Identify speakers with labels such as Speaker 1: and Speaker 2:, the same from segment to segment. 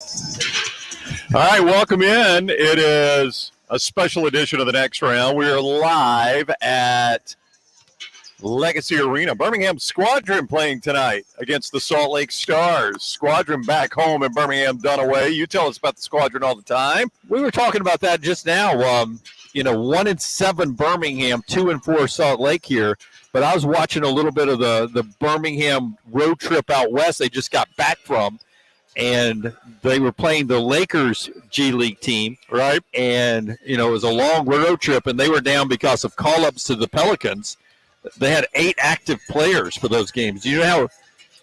Speaker 1: All right, welcome in. It is a special edition of the next round. We are live at Legacy Arena. Birmingham Squadron playing tonight against the Salt Lake Stars. Squadron back home in Birmingham Dunaway. You tell us about the Squadron all the time.
Speaker 2: We were talking about that just now. 1-7 Birmingham, 2-4 Salt Lake here. But I was watching a little bit of the Birmingham road trip out west they just got back from. And they were playing the Lakers G League team.
Speaker 1: Right.
Speaker 2: And, it was a long road trip, and they were down because of call-ups to the Pelicans. They had 8 active players for those games. Do you know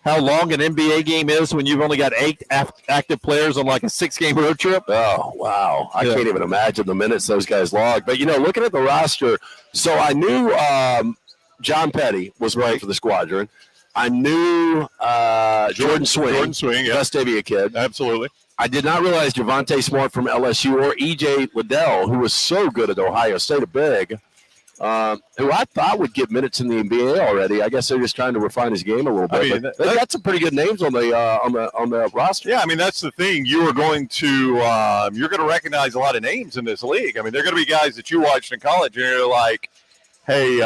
Speaker 2: how long an NBA game is when you've only got 8 active players on like a 6-game road trip?
Speaker 3: Oh, wow. I can't even imagine the minutes those guys logged. But, looking at the roster, so I knew John Petty was right for the Squadron. I knew Jordan Swing,
Speaker 1: yeah.
Speaker 3: Vestavia kid.
Speaker 1: Absolutely.
Speaker 3: I did not realize Javonte Smart from LSU or E.J. Liddell, who was so good at Ohio State, a big, who I thought would get minutes in the NBA already. I guess they're just trying to refine his game a little bit. I mean, they got some pretty good names on the roster.
Speaker 1: Yeah, I mean, that's the thing. You're going to recognize a lot of names in this league. I mean, they're going to be guys that you watched in college, and you're like, hey,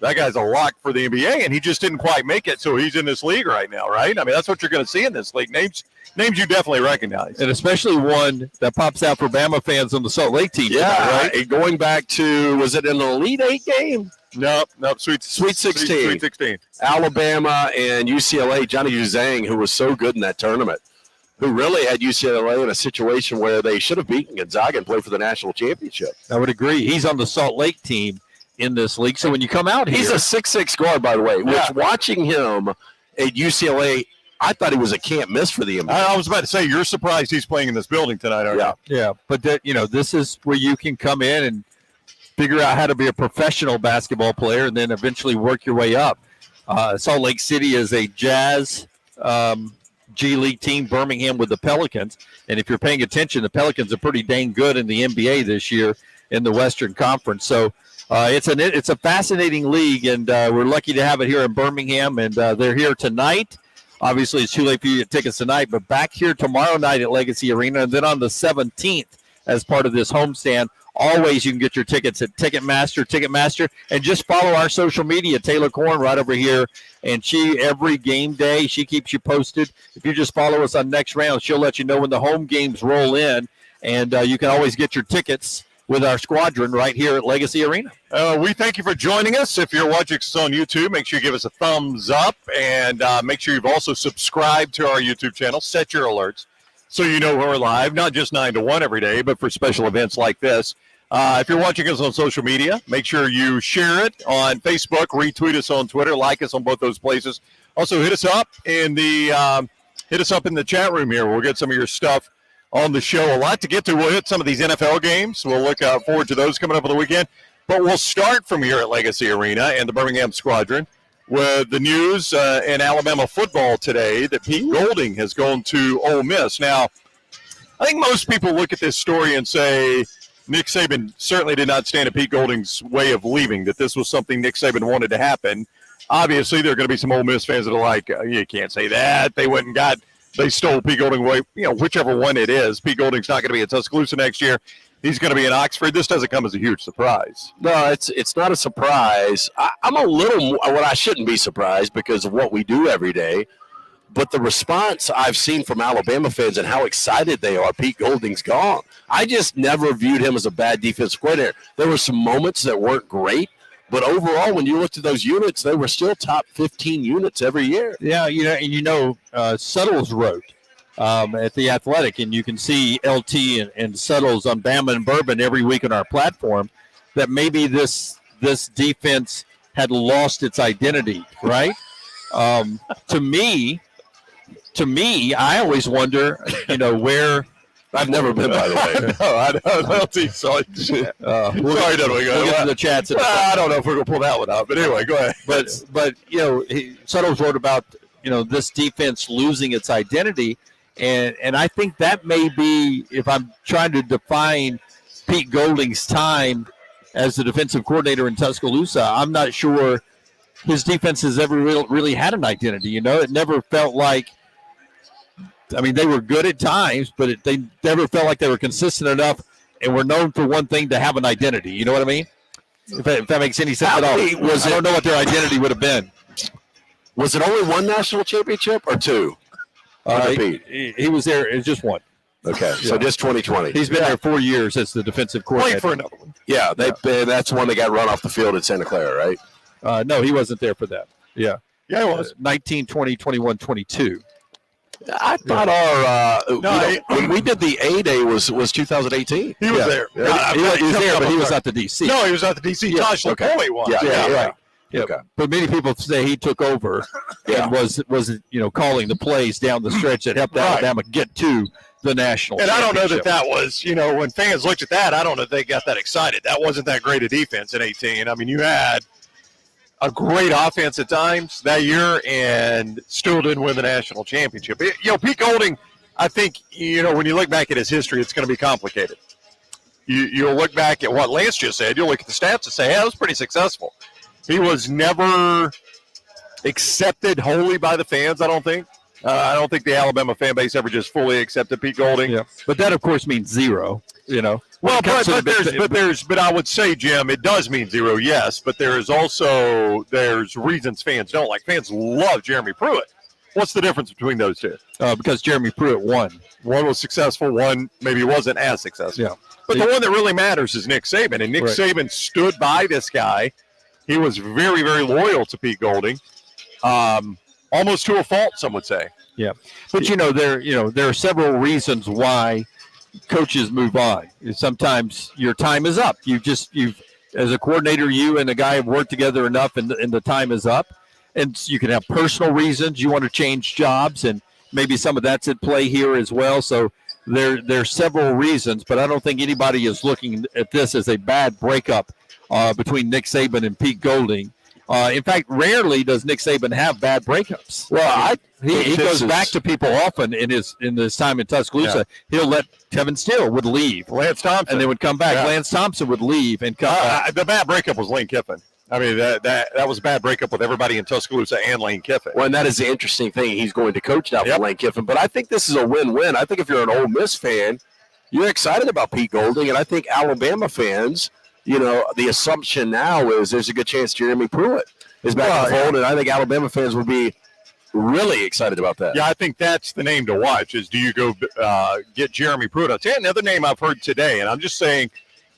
Speaker 1: that guy's a lock for the NBA, and he just didn't quite make it, so he's in this league right now, right? I mean, that's what you're going to see in this league. Names you definitely recognize.
Speaker 2: And especially one that pops out for Bama fans on the Salt Lake team.
Speaker 3: Yeah, right? And going back to, was it an Elite 8 game?
Speaker 1: Nope, Sweet 16.
Speaker 3: Sweet 16. Alabama and UCLA, Johnny Uzang, who was so good in that tournament, who really had UCLA in a situation where they should have beaten Gonzaga and played for the national championship.
Speaker 2: I would agree. He's on the Salt Lake team in this league. So when you come out here,
Speaker 3: he's a 6'6" guard, by the way.
Speaker 1: Yeah.
Speaker 3: Which watching him at UCLA, I thought he was a can't miss for the NBA.
Speaker 1: I was about to say, you're surprised he's playing in this building tonight, aren't you?
Speaker 2: Yeah. But this is where you can come in and figure out how to be a professional basketball player and then eventually work your way up. Salt Lake City is a Jazz G League team, Birmingham with the Pelicans. And if you're paying attention, the Pelicans are pretty dang good in the NBA this year in the Western Conference. So it's a fascinating league, and we're lucky to have it here in Birmingham, and they're here tonight. Obviously, it's too late for you to get tickets tonight, but back here tomorrow night at Legacy Arena, and then on the 17th as part of this homestand. Always you can get your tickets at Ticketmaster, and just follow our social media. Taylor Corn right over here, and every game day, she keeps you posted. If you just follow us on Next Round, she'll let you know when the home games roll in, and you can always get your tickets with our Squadron right here at Legacy Arena.
Speaker 1: We thank you for joining us. If you're watching us on YouTube, make sure you give us a thumbs up, and make sure you've also subscribed to our YouTube channel. Set your alerts so you know when we're live, not just 9 to 1 every day, but for special events like this. If you're watching us on social media, make sure you share it on Facebook, retweet us on Twitter, like us on both those places. Also, hit us up in the chat room here. We'll get some of your stuff on the show. A lot to get to. We'll hit some of these NFL games. We'll look forward to those coming up on the weekend. But we'll start from here at Legacy Arena and the Birmingham Squadron with the news in Alabama football today that Pete Golding has gone to Ole Miss. Now, I think most people look at this story and say Nick Saban certainly did not stand at Pete Golding's way of leaving, that this was something Nick Saban wanted to happen. Obviously, there are going to be some Ole Miss fans that are like, you can't say that. They stole Pete Golding away, whichever one it is. Pete Golding's not going to be at Tuscaloosa next year. He's going to be in Oxford. This doesn't come as a huge surprise.
Speaker 3: No, it's not a surprise. I'm a little – I shouldn't be surprised because of what we do every day. But the response I've seen from Alabama fans and how excited they are, Pete Golding's gone. I just never viewed him as a bad defensive coordinator. There were some moments that weren't great. But overall, when you looked at those units, they were still top 15 units every year.
Speaker 2: Yeah, Suttles wrote at The Athletic, and you can see LT and Suttles on Bama and Bourbon every week on our platform, that maybe this defense had lost its identity, right? To me, I always wonder, where –
Speaker 3: I've never been, by the way.
Speaker 1: I know. Sorry, Dunaway.
Speaker 2: We'll get to the chats.
Speaker 1: I don't know if we're going to pull that one out, but anyway, go ahead.
Speaker 2: But Suttles wrote about, this defense losing its identity, and I think that may be, if I'm trying to define Pete Golding's time as the defensive coordinator in Tuscaloosa, I'm not sure his defense has ever really had an identity. It never felt like I mean, they were good at times, but they never felt like they were consistent enough and were known for one thing, to have an identity. You know what I mean? If that makes any sense at all. I don't know what their identity would have been.
Speaker 3: Was it only one national championship or two?
Speaker 2: He was there. It was just one.
Speaker 3: Okay, so just 2020.
Speaker 2: He's been there 4 years as the defensive coordinator.
Speaker 1: Wait for another one.
Speaker 3: Yeah, that's the one that got run off the field at Santa Clara, right?
Speaker 2: No, he wasn't there for that. Yeah.
Speaker 1: Yeah, it was.
Speaker 2: 19, 20, 21, 22.
Speaker 3: I thought when we did the A-Day was 2018.
Speaker 1: He was there.
Speaker 2: Yeah. He was there, but he was not the DC.
Speaker 1: No, he was not the DC.
Speaker 2: Yeah.
Speaker 1: Josh LaPointe was.
Speaker 3: Yeah,
Speaker 2: right. Yeah.
Speaker 3: Okay.
Speaker 2: But many people say he took over and was calling the plays down the stretch that helped Alabama get to the national
Speaker 1: And I don't know
Speaker 2: championship.
Speaker 1: that was, when fans looked at that, I don't know if they got that excited. That wasn't that great a defense in 18. I mean, you had a great offense at times that year and still didn't win the national championship. Pete Golding, I think, when you look back at his history, it's going to be complicated. You'll look back at what Lance just said. You'll look at the stats and say, hey, that was pretty successful. He was never accepted wholly by the fans, I don't think. I don't think the Alabama fan base ever just fully accepted Pete Golding.
Speaker 2: Yeah. But that, of course, means zero, Well,
Speaker 1: but I would say, Jim, it does mean zero, yes. But there's reasons fans don't like. Fans love Jeremy Pruitt. What's the difference between those two?
Speaker 2: Because Jeremy Pruitt won.
Speaker 1: One was successful, one maybe wasn't as successful.
Speaker 2: Yeah.
Speaker 1: But the one that really matters is Nick Saban. And Nick Saban stood by this guy. He was very, very loyal to Pete Golding. Almost to a fault, some would say.
Speaker 2: Yeah. But there are several reasons why coaches move on. Sometimes your time is up. You've as a coordinator, you and a guy have worked together enough and the time is up. And you can have personal reasons. You want to change jobs, and maybe some of that's at play here as well. So there's several reasons, but I don't think anybody is looking at this as a bad breakup between Nick Saban and Pete Golding. In fact, rarely does Nick Saban have bad breakups.
Speaker 3: Well,
Speaker 2: he goes back to people often in his time in Tuscaloosa. Yeah. He'll let Kevin Steele would leave,
Speaker 1: Lance Thompson,
Speaker 2: and they would come back.
Speaker 1: Yeah.
Speaker 2: Lance Thompson would leave and come back.
Speaker 1: The bad breakup was Lane Kiffin. I mean, that was a bad breakup with everybody in Tuscaloosa and Lane Kiffin.
Speaker 3: Well, and that is the interesting thing. He's going to coach now for Lane Kiffin. But I think this is a win-win. I think if you're an Ole Miss fan, you're excited about Pete Golding. And I think Alabama fans, the assumption now is there's a good chance Jeremy Pruitt is back in the fold. And I think Alabama fans would be really excited about that.
Speaker 1: Yeah, I think that's the name to watch is do you go get Jeremy Pruitt? I'll tell you another name I've heard today, and I'm just saying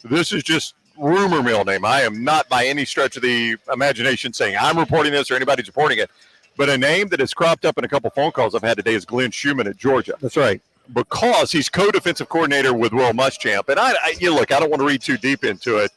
Speaker 1: this is just rumor mill name. I am not by any stretch of the imagination saying I'm reporting this or anybody's reporting it. But a name that has cropped up in a couple phone calls I've had today is Glenn Schumann at Georgia.
Speaker 2: That's right.
Speaker 1: Because he's co-defensive coordinator with Will Muschamp. And I don't want to read too deep into it,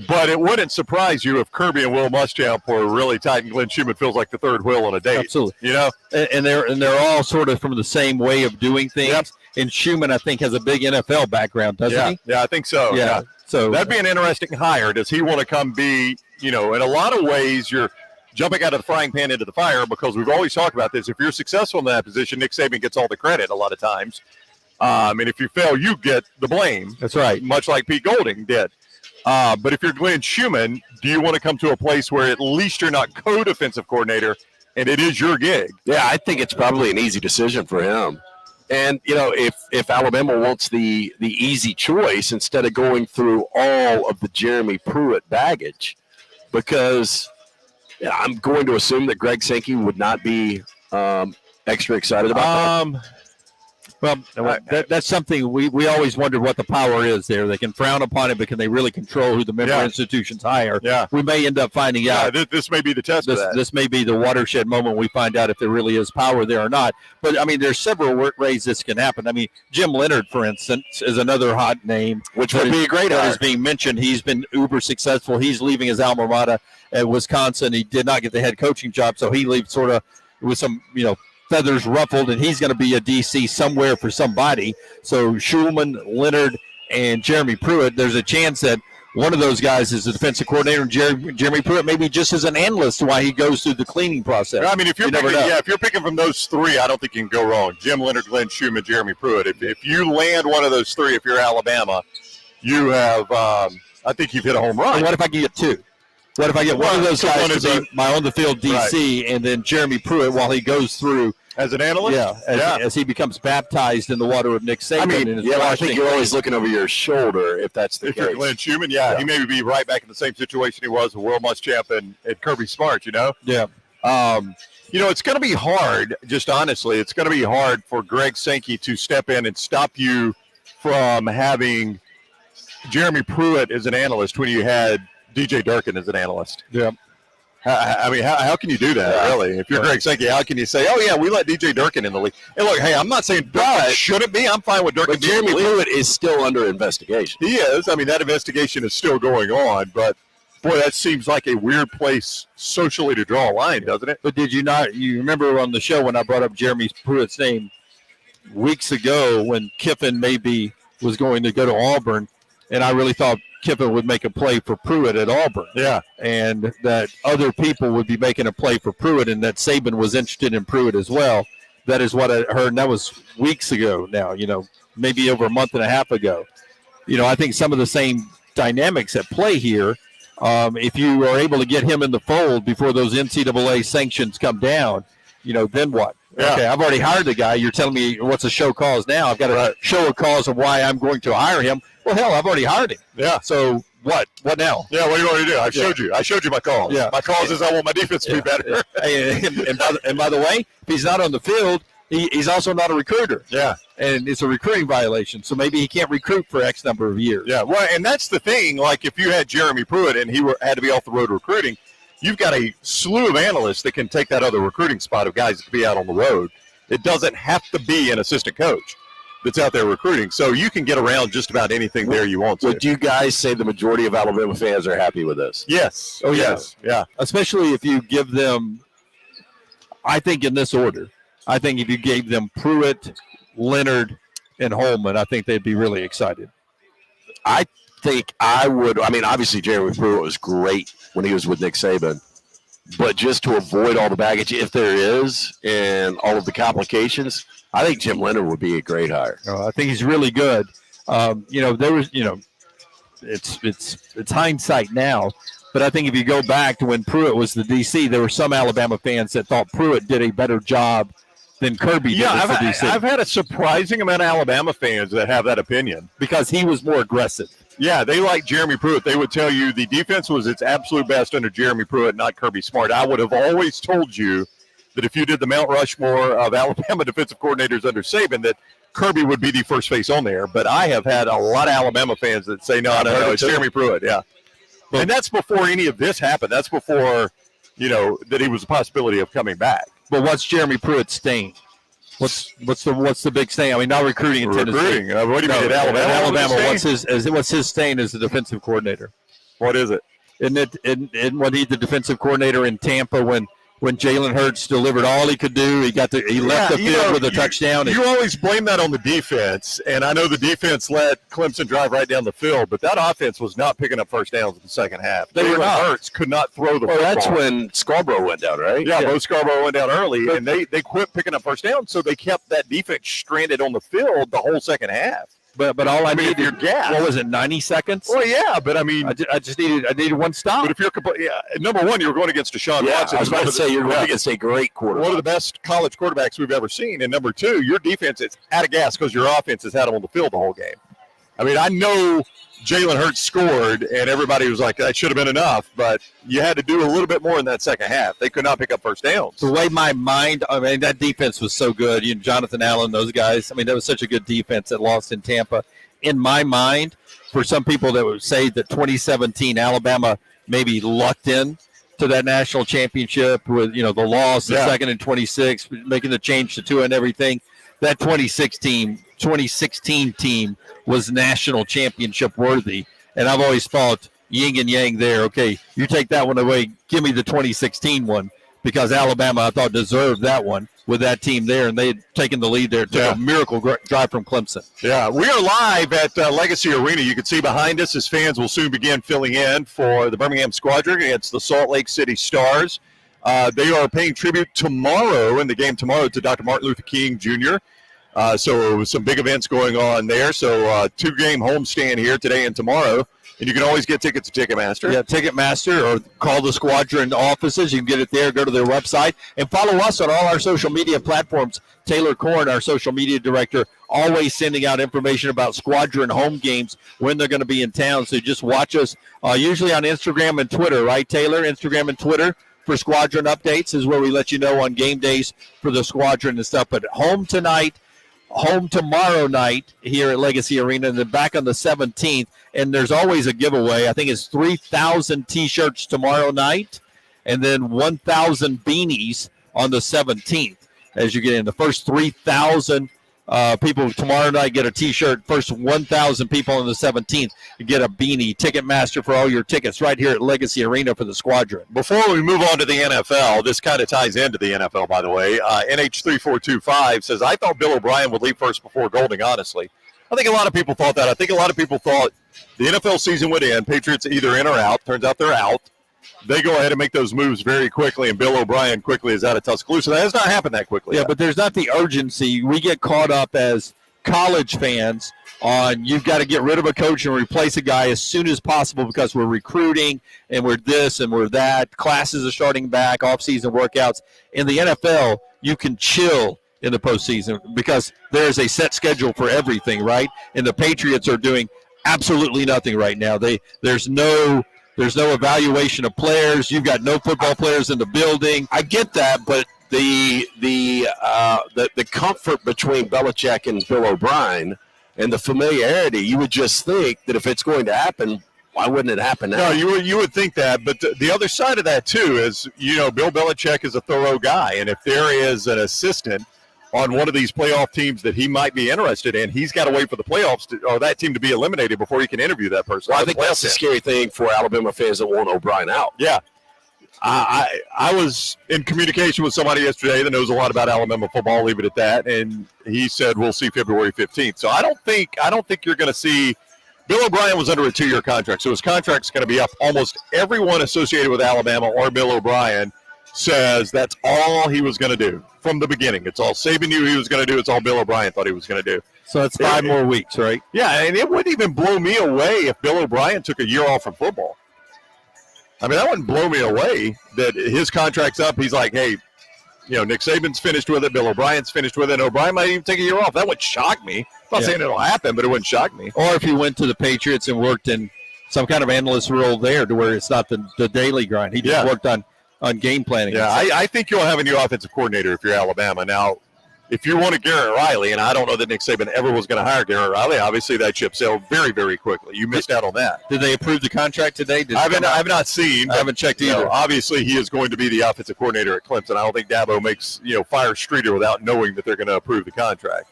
Speaker 1: but it wouldn't surprise you if Kirby and Will Muschamp were really tight and Glenn Schumann feels like the third wheel on a date.
Speaker 2: Absolutely. And they're all sort of from the same way of doing things.
Speaker 1: Yep.
Speaker 2: And Schumann, I think, has a big NFL background, doesn't he?
Speaker 1: Yeah, I think so.
Speaker 2: Yeah. So
Speaker 1: that'd be an interesting hire. Does he want to come be, in a lot of ways, you're jumping out of the frying pan into the fire because we've always talked about this. If you're successful in that position, Nick Saban gets all the credit a lot of times. And if you fail, you get the blame.
Speaker 2: That's right.
Speaker 1: Much like Pete Golding did. But if you're Glenn Schumann, do you want to come to a place where at least you're not co-defensive coordinator and it is your gig?
Speaker 3: Yeah, I think it's probably an easy decision for him. And, if Alabama wants the easy choice instead of going through all of the Jeremy Pruitt baggage, because I'm going to assume that Greg Sankey would not be extra excited about that.
Speaker 2: Well, that's something we always wondered what the power is there. They can frown upon it, but can they really control who the member institutions hire?
Speaker 1: Yeah.
Speaker 2: We may end up finding out.
Speaker 1: This may be the test of that.
Speaker 2: This may be the watershed moment we find out if there really is power there or not. But, there's several ways this can happen. Jim Leonard, for instance, is another hot name.
Speaker 3: Which would be a great hire.
Speaker 2: That is being mentioned. He's been uber successful. He's leaving his alma mater at Wisconsin. He did not get the head coaching job, so he leaves sort of with some, feathers ruffled, and he's going to be a DC somewhere for somebody. So Schulman, Leonard, and Jeremy Pruitt, there's a chance that one of those guys is the defensive coordinator, and Jeremy Pruitt maybe just as an analyst while he goes through the cleaning process.
Speaker 1: If you're picking from those three, I don't think you can go wrong. Jim Leonard, Glenn Schumann, Jeremy Pruitt. If you land one of those three, if you're Alabama, you have I think you've hit a home run.
Speaker 2: And what if I can get two? What if I get one of those guys to be my on-the-field DC, and then Jeremy Pruitt while he goes through
Speaker 1: As an analyst?
Speaker 2: Yeah, as he becomes baptized in the water of Nick Saban.
Speaker 3: I mean,
Speaker 2: and is
Speaker 3: I
Speaker 2: washed
Speaker 3: think
Speaker 2: in
Speaker 3: you're
Speaker 2: clean.
Speaker 3: always looking over your shoulder if that's the
Speaker 1: If
Speaker 3: case.
Speaker 1: you're Glenn Schumann, he may be right back in the same situation he was with World Muschamp and Kirby Smart,
Speaker 2: Yeah.
Speaker 1: It's going to be hard, just honestly, it's going to be hard for Greg Sankey to step in and stop you from having Jeremy Pruitt as an analyst when you had DJ Durkin as an analyst.
Speaker 2: Yeah.
Speaker 1: How can you do that, really? If you're Greg Sankey, how can you say, oh, yeah, we let DJ Durkin in the league? And look, hey, I'm not saying Durkin shouldn't be. I'm fine with Durkin.
Speaker 3: But Jeremy Pruitt is still under investigation.
Speaker 1: He is. I mean, that investigation is still going on, but boy, that seems like a weird place socially to draw a line, doesn't it?
Speaker 2: But did you not? You remember on the show when I brought up Jeremy Pruitt's name weeks ago when Kiffin maybe was going to go to Auburn, and I really thought Kiffin would make a play for Pruitt at Auburn.
Speaker 1: Yeah.
Speaker 2: And that other people would be making a play for Pruitt, and that Saban was interested in Pruitt as well. That is what I heard, and that was weeks ago now, maybe over a month and a half ago. I think some of the same dynamics at play here. If you are able to get him in the fold before those NCAA sanctions come down, then what?
Speaker 1: Yeah.
Speaker 2: Okay, I've already hired the guy. You're telling me what's a show cause now? I've got to show a cause of why I'm going to hire him. Well, hell, I've already hired him.
Speaker 1: Yeah.
Speaker 2: So what? What now?
Speaker 1: Yeah, what do you want me to do? I showed you my cause.
Speaker 2: Yeah.
Speaker 1: My cause is I want my defense to be better.
Speaker 2: And by the way, if he's not on the field, he's also not a recruiter.
Speaker 1: Yeah.
Speaker 2: And it's a recruiting violation. So maybe he can't recruit for X number of years.
Speaker 1: Yeah, well, and that's the thing. Like, if you had Jeremy Pruitt and he had to be off the road recruiting, you've got a slew of analysts that can take that other recruiting spot of guys that can be out on the road. It doesn't have to be an assistant coach that's out there recruiting. So you can get around just about anything there you want to.
Speaker 3: Would you guys say the majority of Alabama fans are happy with this?
Speaker 1: Yes. Oh, yes. Yeah.
Speaker 2: Especially if you give them, I think in this order, I think if you gave them Pruitt, Leonard, and Holman, I think they'd be really excited.
Speaker 3: I think I would. I mean, obviously, Jeremy Pruitt was great when he was with Nick Saban. But just to avoid all the baggage, if there is, and all of the complications, I think Jim Leonard would be a great hire.
Speaker 2: I think he's really good. There was, it's hindsight now, but I think if you go back to when Pruitt was the DC, there were some Alabama fans that thought Pruitt did a better job than Kirby did as the DC.
Speaker 1: I've had a surprising amount of Alabama fans that have that opinion
Speaker 2: because he was more aggressive.
Speaker 1: Yeah, they like Jeremy Pruitt. They would tell you the defense was its absolute best under Jeremy Pruitt, not Kirby Smart. I would have always told you that if you did the Mount Rushmore of Alabama defensive coordinators under Saban, that Kirby would be the first face on there. But I have had a lot of Alabama fans that say, no, it's Jeremy Pruitt. Yeah. And that's before any of this happened. That's before, that he was a possibility of coming back.
Speaker 2: But what's Jeremy Pruitt's stain? What's the big stain? I mean, not recruiting in Tennessee.
Speaker 1: What do you mean at Alabama?
Speaker 2: What's his stain as the defensive coordinator?
Speaker 1: What is it?
Speaker 2: Isn't what he the defensive coordinator in Tampa when Jalen Hurts delivered all he could do? He left the field with a touchdown.
Speaker 1: You always blame that on the defense, and I know the defense let Clemson drive right down the field, but that offense was not picking up first downs in the second half. Jalen Hurts could not throw the football.
Speaker 3: That's when Scarborough went down, right?
Speaker 1: Yeah, Bo Scarborough went down early, and they quit picking up first downs, so they kept that defense stranded on the field the whole second half.
Speaker 2: But all I needed,
Speaker 1: your gas.
Speaker 2: What was it, 90 seconds?
Speaker 1: Well, yeah, but I mean,
Speaker 2: I needed one stop.
Speaker 1: But if you're number one, you were going against Deshaun Watson.
Speaker 3: I was about to say you're going against a great quarterback,
Speaker 1: one of the best college quarterbacks we've ever seen. And number two, your defense is out of gas because your offense has had them on the field the whole game. I mean, I know Jalen Hurts scored, and everybody was like, that should have been enough, but you had to do a little bit more in that second half. They could not pick up first downs.
Speaker 2: The way that defense was so good. Jonathan Allen, those guys. I mean, that was such a good defense that lost in Tampa. In my mind, for some people that would say that 2017 Alabama maybe lucked in to that national championship with, the loss, the second and 26, making the change to two and everything, that 2016 team was national championship worthy. And I've always thought yin and yang there. Okay, you take that one away, give me the 2016 one, because Alabama, I thought, deserved that one with that team there, and they had taken the lead there. Took a miracle drive from Clemson.
Speaker 1: Yeah, we are live at Legacy Arena. You can see behind us as fans will soon begin filling in for the Birmingham Squadron against the Salt Lake City Stars. They are paying tribute tomorrow, in the game tomorrow, to Dr. Martin Luther King Jr. So some big events going on there. So 2-game homestand here today and tomorrow. And you can always get tickets at Ticketmaster.
Speaker 2: Yeah, Ticketmaster, or call the Squadron offices. You can get it there. Go to their website and follow us on all our social media platforms. Taylor Korn, our social media director, always sending out information about Squadron home games when they're going to be in town. So just watch us usually on Instagram and Twitter, right, Taylor? Instagram and Twitter for Squadron updates is where we let you know on game days for the Squadron and stuff. But home tonight, home tomorrow night here at Legacy Arena, and then back on the 17th. And there's always a giveaway. I think it's 3,000 T-shirts tomorrow night, and then 1,000 beanies on the 17th. As you get in, the first 3,000 people tomorrow night get a T-shirt. First 1,000 people on the 17th get a beanie. Ticketmaster for all your tickets right here at Legacy Arena for the Squadron.
Speaker 1: Before we move on to the NFL, this kind of ties into the NFL, by the way. NH3425 says, I thought Bill O'Brien would leave first before Golding, honestly. I think a lot of people thought that. I think a lot of people thought the NFL season would end. Patriots either in or out. Turns out they're out. They go ahead and make those moves very quickly, and Bill O'Brien quickly is out of Tuscaloosa. That has not happened that quickly.
Speaker 2: Yeah, but there's not the urgency. We get caught up as college fans on you've got to get rid of a coach and replace a guy as soon as possible because we're recruiting and we're this and we're that. Classes are starting back, off-season workouts. In the NFL, you can chill in the postseason because there's a set schedule for everything, right? And the Patriots are doing absolutely nothing right now. There's no evaluation of players. You've got no football players in the building.
Speaker 3: I get that, but the comfort between Belichick and Bill O'Brien and the familiarity, you would just think that if it's going to happen, why wouldn't it happen now?
Speaker 1: No, you would think that, but the other side of that too is, Bill Belichick is a thorough guy, and if there is an assistant on one of these playoff teams that he might be interested in, he's got to wait for the playoffs or that team to be eliminated before he can interview that person.
Speaker 3: Well, I think that's the scary thing for Alabama fans that want O'Brien out.
Speaker 1: Yeah. I was in communication with somebody yesterday that knows a lot about Alabama football, I'll leave it at that, and he said we'll see February 15th. So I don't think you're going to see – Bill O'Brien was under a 2-year contract, so his contract's going to be up. Almost everyone associated with Alabama or Bill O'Brien says that's all he was going to do from the beginning. It's all Saban knew he was going to do. It's all Bill O'Brien thought he was going to do.
Speaker 2: So it's 5 more weeks, right?
Speaker 1: Yeah, and it wouldn't even blow me away if Bill O'Brien took a year off from football. I mean, that wouldn't blow me away that his contract's up. He's like, hey, Nick Saban's finished with it. Bill O'Brien's finished with it. And O'Brien might even take a year off. That would shock me. I'm not saying it'll happen, but it wouldn't shock me.
Speaker 2: Or if he went to the Patriots and worked in some kind of analyst role there to where it's not the daily grind. He just worked on game planning.
Speaker 1: Yeah, I think you'll have a new offensive coordinator if you're Alabama. Now, if you want a Garrett Riley, and I don't know that Nick Saban ever was going to hire Garrett Riley, obviously that ship sailed very, very quickly. You missed out on that.
Speaker 2: Did they approve the contract today?
Speaker 1: I have not seen.
Speaker 2: I haven't checked either.
Speaker 1: Obviously, he is going to be the offensive coordinator at Clemson. I don't think Dabo makes fire Streeter without knowing that they're going to approve the contract.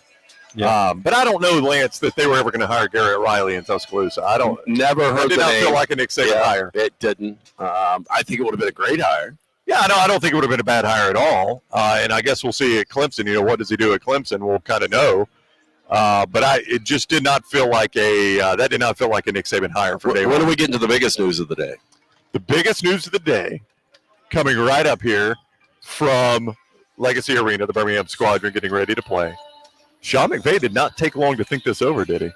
Speaker 2: Yeah.
Speaker 1: But I don't know, Lance, that they were ever going to hire Garrett Riley in Tuscaloosa. I don't.
Speaker 3: Never heard.
Speaker 1: It did not feel like a Nick Saban hire.
Speaker 3: It didn't. I think it would have been a great hire.
Speaker 1: Yeah, I don't think it would have been a bad hire at all. And I guess we'll see at Clemson. What does he do at Clemson? We'll kind of know. But it just did not feel like that did not feel like a Nick Saban hire for day one.
Speaker 3: When do we get into the biggest news of the day?
Speaker 1: The biggest news of the day, coming right up here from Legacy Arena, the Birmingham Squadron getting ready to play. Sean McVay did not take long to think this over, did he?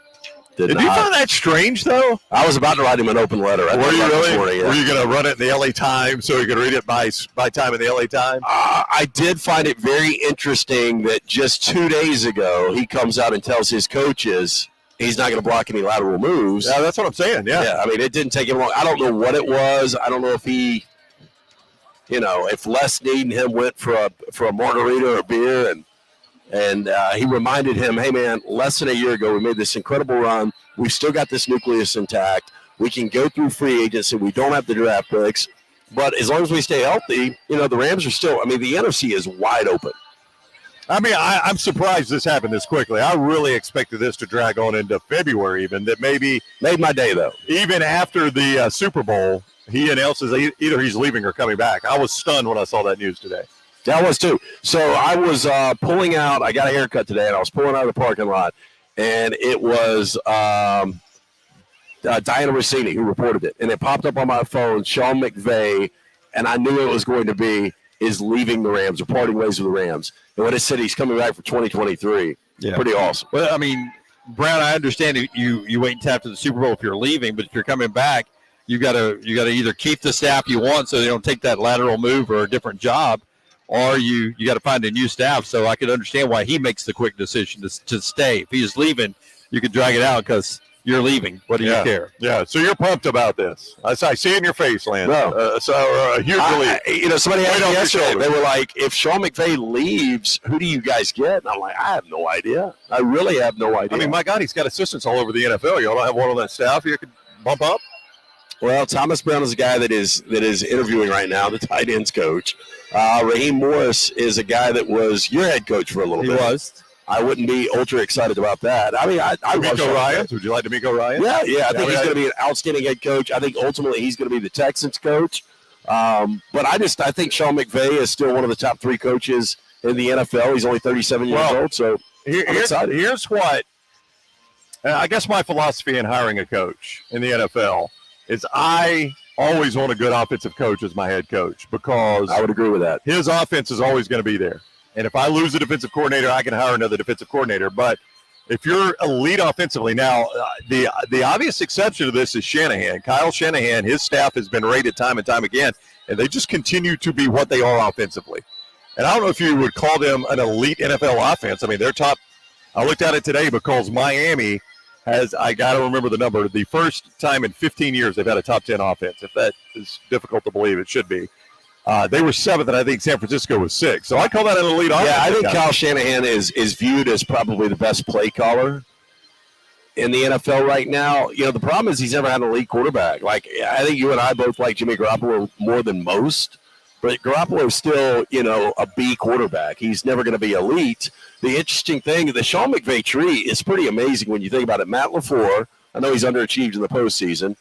Speaker 1: Did you find that strange, though?
Speaker 3: I was about to write him an open letter.
Speaker 1: Were you really? Were you going to run it in the LA Times so you could read it by time in the LA Times?
Speaker 3: I did find it very interesting that just 2 days ago he comes out and tells his coaches he's not going to block any lateral moves.
Speaker 1: Yeah, that's what I'm saying. Yeah.
Speaker 3: I mean, it didn't take him long. I don't know what it was. I don't know if he, if Les Need and him went for a margarita or a beer and he reminded him, hey, man, less than a year ago, we made this incredible run. We've still got this nucleus intact. We can go through free agency. We don't have the draft picks. But as long as we stay healthy, the Rams are still – the NFC is wide open.
Speaker 1: I mean, I'm surprised this happened this quickly. I really expected this to drag on into February even, that maybe –
Speaker 3: made my day, though.
Speaker 1: Even after the Super Bowl, he announces either he's leaving or coming back. I was stunned when I saw that news today.
Speaker 3: Yeah, I was too. So I was pulling out. I got a haircut today, and I was pulling out of the parking lot, and it was Diana Rossini who reported it. And it popped up on my phone, Sean McVay, and I knew it was going to be is leaving the Rams or parting ways with the Rams. And when it said he's coming back for 2023,
Speaker 2: Yeah.
Speaker 3: Pretty awesome.
Speaker 2: Well, I mean, Brown, I understand you wait until after the Super Bowl if you're leaving, but if you're coming back, you gotta either keep the staff you want so they don't take that lateral move or a different job, or you got to find a new staff. So I could understand why he makes the quick decision to stay. If he's leaving, you could drag it out because you're leaving. What do you care?
Speaker 1: Yeah, so you're pumped about this. I see it in your face, Lance.
Speaker 3: No.
Speaker 1: Hugely.
Speaker 3: Somebody asked me yesterday,
Speaker 1: shoulder.
Speaker 3: they were like, if Sean McVay leaves, who do you guys get? And I'm like, I have no idea. I really have no idea.
Speaker 1: I mean, my God, he's got assistants all over the NFL. Y'all don't have one on that staff you could bump up?
Speaker 3: Well, Thomas Brown is a guy that is interviewing right now, the tight ends coach. Raheem Morris is a guy that was your head coach for a little bit.
Speaker 2: He was.
Speaker 3: I wouldn't be ultra excited about that. I mean, I love
Speaker 1: D'Amico Ryans. Would you like D'Amico Ryans?
Speaker 3: Yeah. I think he's going to be an outstanding head coach. I think ultimately he's going to be the Texans coach. But I think Sean McVay is still one of the top 3 coaches in the NFL. He's only 37 years old, so I'm excited.
Speaker 1: Here's what I guess my philosophy in hiring a coach in the NFL is I always want a good offensive coach as my head coach because
Speaker 3: I would agree with that.
Speaker 1: His offense is always going to be there. And if I lose a defensive coordinator, I can hire another defensive coordinator. But if you're elite offensively, now the obvious exception to this is Shanahan. Kyle Shanahan, his staff has been rated time and time again, and they just continue to be what they are offensively. And I don't know if you would call them an elite NFL offense. I mean, they're top. I looked at it today because Miami has, I got to remember the number, the first time in 15 years they've had a top 10 offense. If that is difficult to believe, it should be. They were 7th, and I think San Francisco was 6th. So I call that an elite offense.
Speaker 3: Yeah, I think Kyle Shanahan is viewed as probably the best play caller in the NFL right now. You know, the problem is he's never had an elite quarterback. Like, I think you and I both like Jimmy Garoppolo more than most, but Garoppolo is still, a B quarterback. He's never going to be elite. The interesting thing, the Sean McVay tree is pretty amazing when you think about it. Matt LaFleur, I know he's underachieved in the postseason.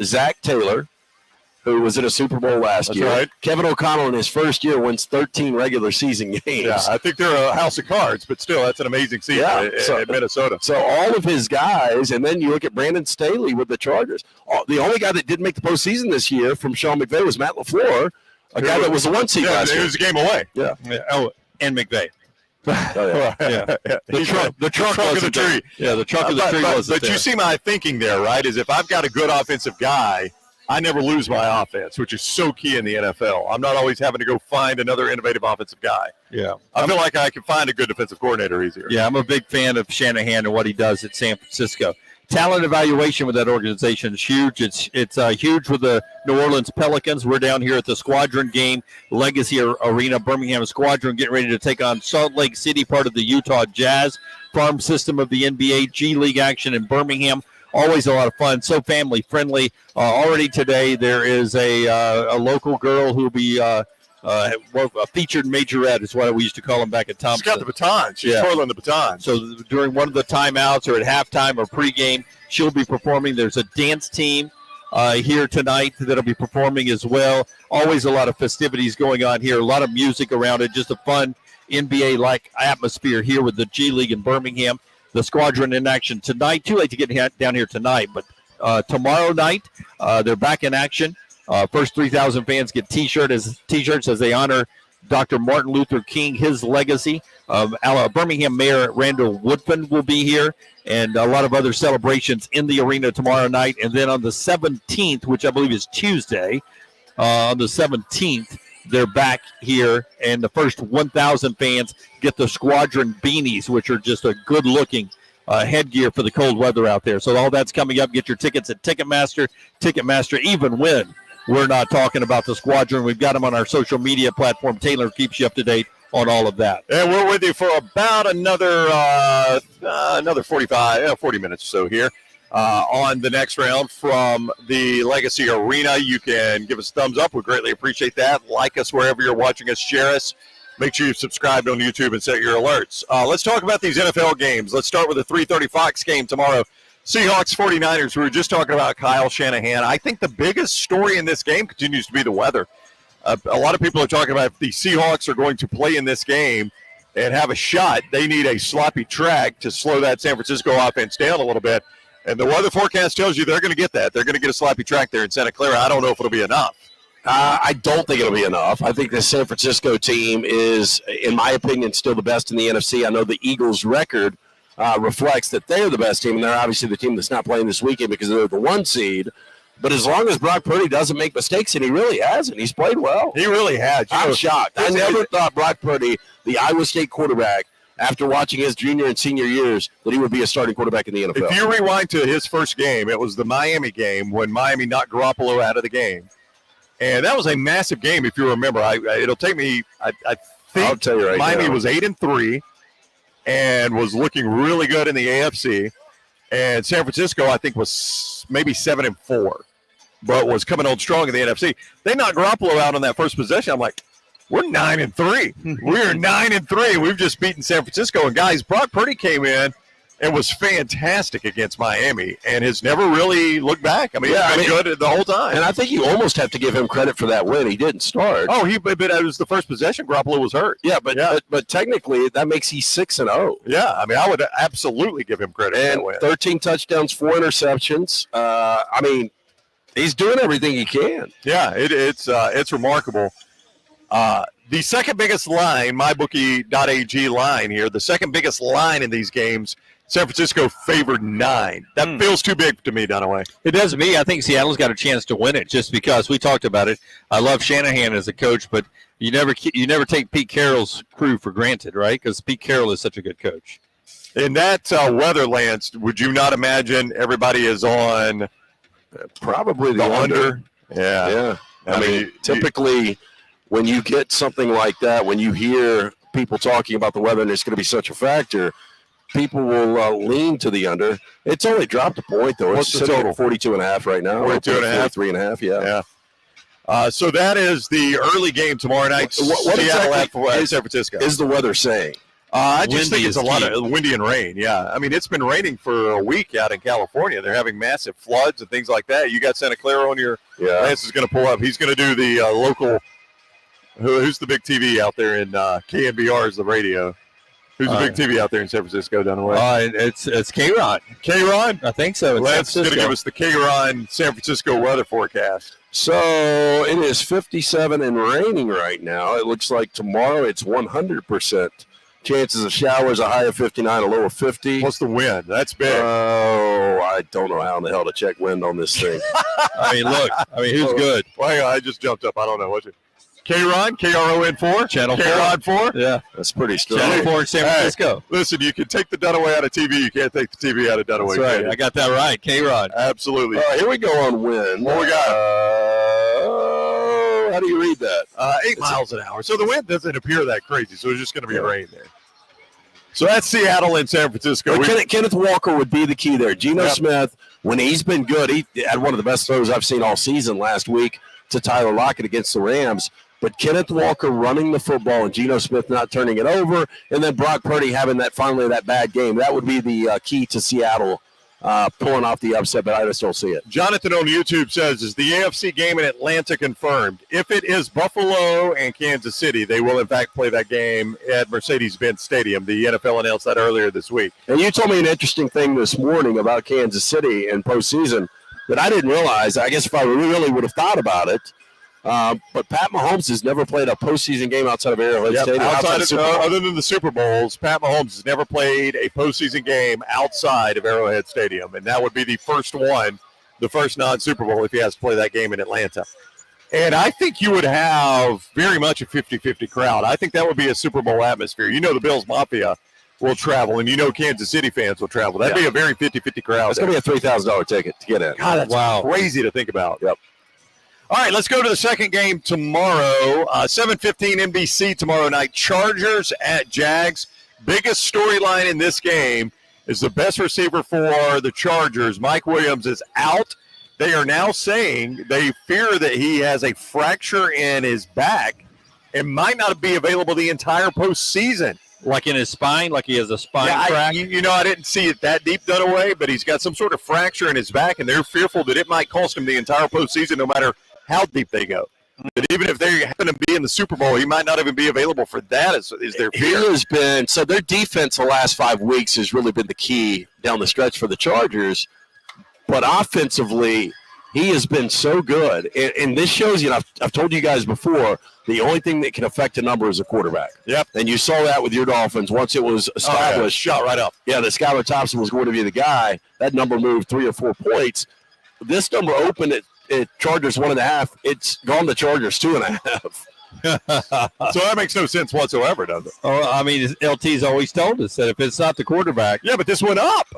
Speaker 3: Zach Taylor, who was in a Super Bowl last year.
Speaker 1: Right.
Speaker 3: Kevin O'Connell in his first year wins 13 regular season games.
Speaker 1: Yeah, I think they're a house of cards, but still, that's an amazing season in Minnesota.
Speaker 3: So all of his guys, and then you look at Brandon Staley with the Chargers. The only guy that didn't make the postseason this year from Sean McVay was Matt LaFleur, a guy that was the 1 seed last year.
Speaker 1: It was a game away.
Speaker 3: Yeah.
Speaker 2: Oh, and McVay.
Speaker 3: Oh, yeah.
Speaker 2: The trunk
Speaker 1: of the tree.
Speaker 2: Yeah, the trunk of the tree wasn't
Speaker 1: But you see my thinking there, right, is if I've got a good offensive guy, I never lose my offense, which is so key in the NFL. I'm not always having to go find another innovative offensive guy.
Speaker 2: Yeah.
Speaker 1: I feel like I can find a good defensive coordinator easier.
Speaker 2: Yeah, I'm a big fan of Shanahan and what he does at San Francisco. Talent evaluation with that organization is huge. It's huge with the New Orleans Pelicans. We're down here at the Squadron game, Legacy Arena, Birmingham Squadron, getting ready to take on Salt Lake City, part of the Utah Jazz, farm system of the NBA, G League action in Birmingham. Always a lot of fun, so family-friendly. Already today there is a local girl who will be a featured majorette is what we used to call them back at Thompson.
Speaker 1: She's got the baton. She's twirling the baton.
Speaker 2: So during one of the timeouts or at halftime or pregame, she'll be performing. There's a dance team here tonight that'll be performing as well. Always a lot of festivities going on here, a lot of music around it, just a fun NBA-like atmosphere here with the G League in Birmingham. The Squadron in action tonight. Too late to get down here tonight, but tomorrow night they're back in action. First 3,000 fans get T-shirts as they honor Dr. Martin Luther King, his legacy. Birmingham Mayor Randall Woodfin will be here, and a lot of other celebrations in the arena tomorrow night. And then on the 17th, which I believe is Tuesday, on the 17th, they're back here, and the first 1,000 fans get the Squadron beanies, which are just a good-looking headgear for the cold weather out there. So all that's coming up. Get your tickets at Ticketmaster. Ticketmaster, even when we're not talking about the Squadron, we've got them on our social media platform. Taylor keeps you up to date on all of that.
Speaker 1: And we're with you for about another 40 minutes or so here. On the next round from the Legacy Arena. You can give us a thumbs up. We greatly appreciate that. Like us wherever you're watching us. Share us. Make sure you've subscribed on YouTube and set your alerts. Let's talk about these NFL games. Let's start with the 3:30 Fox game tomorrow. Seahawks 49ers. We were just talking about Kyle Shanahan. I think the biggest story in this game continues to be the weather. A lot of people are talking about if the Seahawks are going to play in this game and have a shot, they need a sloppy track to slow that San Francisco offense down a little bit. And the weather forecast tells you they're going to get that. They're going to get a sloppy track there in Santa Clara. I don't know if it'll be enough.
Speaker 3: I don't think it'll be enough. I think the San Francisco team is, in my opinion, still the best in the NFC. I know the Eagles' record reflects that they're the best team, and they're obviously the team that's not playing this weekend because they're the 1 seed. But as long as Brock Purdy doesn't make mistakes, and he really hasn't, he's played well.
Speaker 1: He really has.
Speaker 3: I'm shocked. I never thought Brock Purdy, the Iowa State quarterback, after watching his junior and senior years, that he would be a starting quarterback in the NFL.
Speaker 1: If you rewind to his first game, it was the Miami game when Miami knocked Garoppolo out of the game. And that was a massive game, if you remember. It'll take me, I think
Speaker 3: I'll tell you right
Speaker 1: Miami
Speaker 3: now.
Speaker 1: was 8-3 and was looking really good in the AFC. And San Francisco, I think, was maybe 7-4, but was coming on strong in the NFC. They knocked Garoppolo out on that first possession. I'm like, we're 9-3. We're 9-3. We've just beaten San Francisco. And guys, Brock Purdy came in and was fantastic against Miami and has never really looked back. I mean, he's been good the whole time.
Speaker 3: And I think you almost have to give him credit for that win. He didn't start.
Speaker 1: Oh, but it was the first possession. Garoppolo was hurt.
Speaker 3: Yeah, but technically that makes he 6-0.
Speaker 1: Yeah, I mean, I would absolutely give him credit for
Speaker 3: And
Speaker 1: that win.
Speaker 3: 13 touchdowns, 4 interceptions. I mean, he's doing everything he can.
Speaker 1: Yeah, it's remarkable. The second biggest line, mybookie.ag line here, the second biggest line in these games, San Francisco favored 9. That feels too big to me, Dunaway.
Speaker 2: It does to me. I think Seattle's got a chance to win it just because we talked about it. I love Shanahan as a coach, but you never take Pete Carroll's crew for granted, right? Because Pete Carroll is such a good coach.
Speaker 1: In that weather, Lance, would you not imagine everybody is on
Speaker 3: Probably
Speaker 1: the under? Yeah.
Speaker 3: Yeah. I mean, typically when you get something like that, when you hear people talking about the weather and it's going to be such a factor, people will lean to the under. It's only dropped a point, though.
Speaker 1: What's
Speaker 3: It's
Speaker 1: the total?
Speaker 3: 42.5 right now.
Speaker 1: 42.5?
Speaker 3: 43.5, yeah.
Speaker 1: Yeah. So that is the early game tomorrow night.
Speaker 3: What
Speaker 1: Seattle
Speaker 3: exactly
Speaker 1: at San Francisco.
Speaker 3: Is the weather saying?
Speaker 1: I just
Speaker 2: Windy
Speaker 1: think it's
Speaker 2: is
Speaker 1: a lot
Speaker 2: key.
Speaker 1: of windy and rain. Yeah. I mean, it's been raining for a week out in California. They're having massive floods and things like that. You got Santa Clara on your
Speaker 3: Yeah.
Speaker 1: Lance is going to pull up. He's going to do the local. Who's the big TV out there in KNBR is the radio. Who's the big TV out there in San Francisco, Dunaway?
Speaker 2: It's K-Ron.
Speaker 1: K-Ron?
Speaker 2: I think so. It's
Speaker 1: Lance is
Speaker 2: San
Speaker 1: going to give
Speaker 2: Francisco.
Speaker 1: us the K-Ron San Francisco weather forecast.
Speaker 3: So it is 57 and raining right now. It looks like tomorrow it's 100% chances of showers, a high of 59, a low of 50.
Speaker 1: What's the wind? That's big.
Speaker 3: Oh, I don't know how in the hell to check wind on this thing.
Speaker 2: I mean, look. I mean, who's good?
Speaker 1: Well, hang on, I just jumped up. I don't know. What's it? K-Ron? K-R-O-N-4?
Speaker 2: Channel 4.
Speaker 1: K-Ron 4?
Speaker 2: Yeah.
Speaker 3: That's pretty strong.
Speaker 2: Channel 4 in San
Speaker 1: Hey.
Speaker 2: Francisco.
Speaker 1: Listen, you can take the Dunaway out of TV. You can't take the TV out of Dunaway.
Speaker 2: That's right.
Speaker 1: can you?
Speaker 2: I got that right. K-Ron.
Speaker 1: Absolutely.
Speaker 3: Here we go on wind.
Speaker 1: What we got?
Speaker 3: How do you read that?
Speaker 1: 8 miles an hour. So the wind doesn't appear that crazy. So it's just going to be rain there. So that's Seattle and San Francisco.
Speaker 3: But Kenneth Walker would be the key there. Geno
Speaker 1: Yep.
Speaker 3: Smith, when he's been good, he had one of the best throws I've seen all season last week to Tyler Lockett against the Rams. But Kenneth Walker running the football and Geno Smith not turning it over, and then Brock Purdy having that bad game, that would be the key to Seattle pulling off the upset, but I just don't see it.
Speaker 1: Jonathan on YouTube says, is the AFC game in Atlanta confirmed? If it is Buffalo and Kansas City, they will in fact play that game at Mercedes-Benz Stadium. The NFL announced that earlier this week.
Speaker 3: And you told me an interesting thing this morning about Kansas City and postseason that I didn't realize. I guess if I really would have thought about it, but Pat Mahomes has never played a postseason game outside of Arrowhead Stadium.
Speaker 1: Outside
Speaker 3: Super Bowl.
Speaker 1: other than the Super Bowls, Pat Mahomes has never played a postseason game outside of Arrowhead Stadium, and that would be the first one, the first non-Super Bowl if he has to play that game in Atlanta. And I think you would have very much a 50-50 crowd. I think that would be a Super Bowl atmosphere. You know the Bills Mafia will travel, and you know Kansas City fans will travel. That'd be a very 50-50 crowd.
Speaker 3: It's going to be a $3,000 ticket to get in.
Speaker 1: God, that's crazy to think about.
Speaker 3: Yep.
Speaker 1: All right, let's go to the second game tomorrow. 7:15 NBC tomorrow night. Chargers at Jags. Biggest storyline in this game is the best receiver for the Chargers, Mike Williams, is out. They are now saying they fear that he has a fracture in his back and might not be available the entire postseason.
Speaker 2: Like in his spine, like he has a spine crack.
Speaker 1: I didn't see it that deep, Dunaway, but he's got some sort of fracture in his back, and they're fearful that it might cost him the entire postseason no matter how deep they go. That even if they happen to be in the Super Bowl, he might not even be available for that, is their
Speaker 3: He
Speaker 1: fear.
Speaker 3: has been, so their defense the last 5 weeks has really been the key down the stretch for the Chargers. But offensively, He has been so good. And this shows you, I've told you guys before, the only thing that can affect a number is a quarterback.
Speaker 1: Yep.
Speaker 3: And you saw that with your Dolphins once it was established.
Speaker 1: Shot right up.
Speaker 3: Yeah, that Skylar Thompson was going to be the guy. That number moved 3 or 4 points. This number opened at Chargers 1.5. It's gone to Chargers 2.5.
Speaker 1: So that makes no sense whatsoever, does it?
Speaker 2: Oh, I mean, LT's always told us that if it's not the quarterback.
Speaker 1: Yeah, but this went up.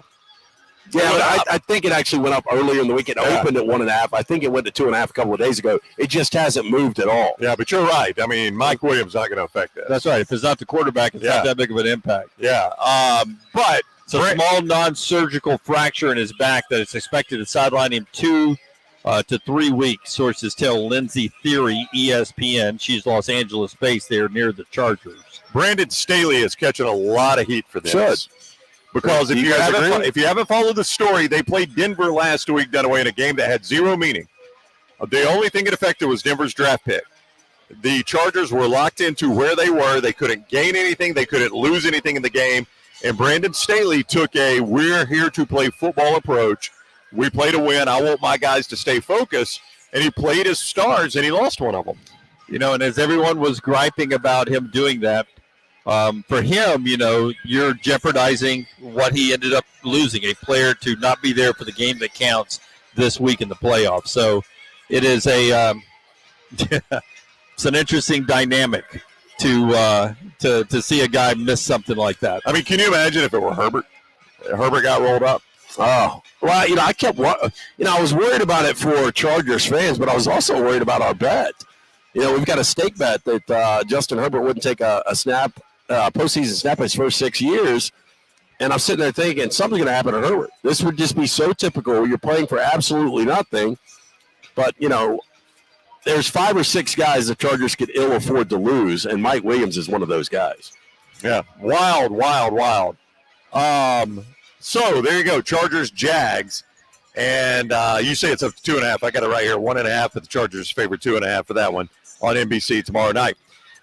Speaker 3: Yeah, but I think it actually went up earlier in the week. It opened at 1.5. I think it went to 2.5 a couple of days ago. It just hasn't moved at all.
Speaker 1: Yeah, but you're right. I mean, Mike Williams not going to affect that.
Speaker 2: That's right. If it's not the quarterback, it's not that big of an impact.
Speaker 1: Yeah. But
Speaker 2: it's a small non-surgical fracture in his back that is expected to sideline him 2 to 3 weeks. Sources tell Lindsay Theory, ESPN. She's Los Angeles-based there near the Chargers.
Speaker 1: Brandon Staley is catching a lot of heat for this.
Speaker 3: Should.
Speaker 1: Because if you haven't followed the story, they played Denver last week, Dunaway, in a game that had zero meaning. The only thing it affected was Denver's draft pick. The Chargers were locked into where they were. They couldn't gain anything. They couldn't lose anything in the game. And Brandon Staley took a we're here to play football approach. We play to win. I want my guys to stay focused. And he played his stars, and he lost one of them.
Speaker 2: You know, and as everyone was griping about him doing that, for him, you know, you're jeopardizing what he ended up losing, a player to not be there for the game that counts this week in the playoffs. So it is it's an interesting dynamic to see a guy miss something like that.
Speaker 1: I mean, can you imagine if it were Herbert? Herbert got rolled up.
Speaker 3: Oh, well, you know, I was worried about it for Chargers fans, but I was also worried about our bet. You know, we've got a stake bet that Justin Herbert wouldn't take a postseason snap in his first 6 years. And I'm sitting there thinking something's going to happen to Herbert. This would just be so typical. You're playing for absolutely nothing. But, you know, there's 5 or 6 guys the Chargers could ill afford to lose, and Mike Williams is one of those guys.
Speaker 1: Yeah, wild. So there you go, Chargers, Jags. And you say it's up to 2.5. I got it right here, 1.5 for the Chargers, favorite 2.5 for that one on NBC tomorrow night.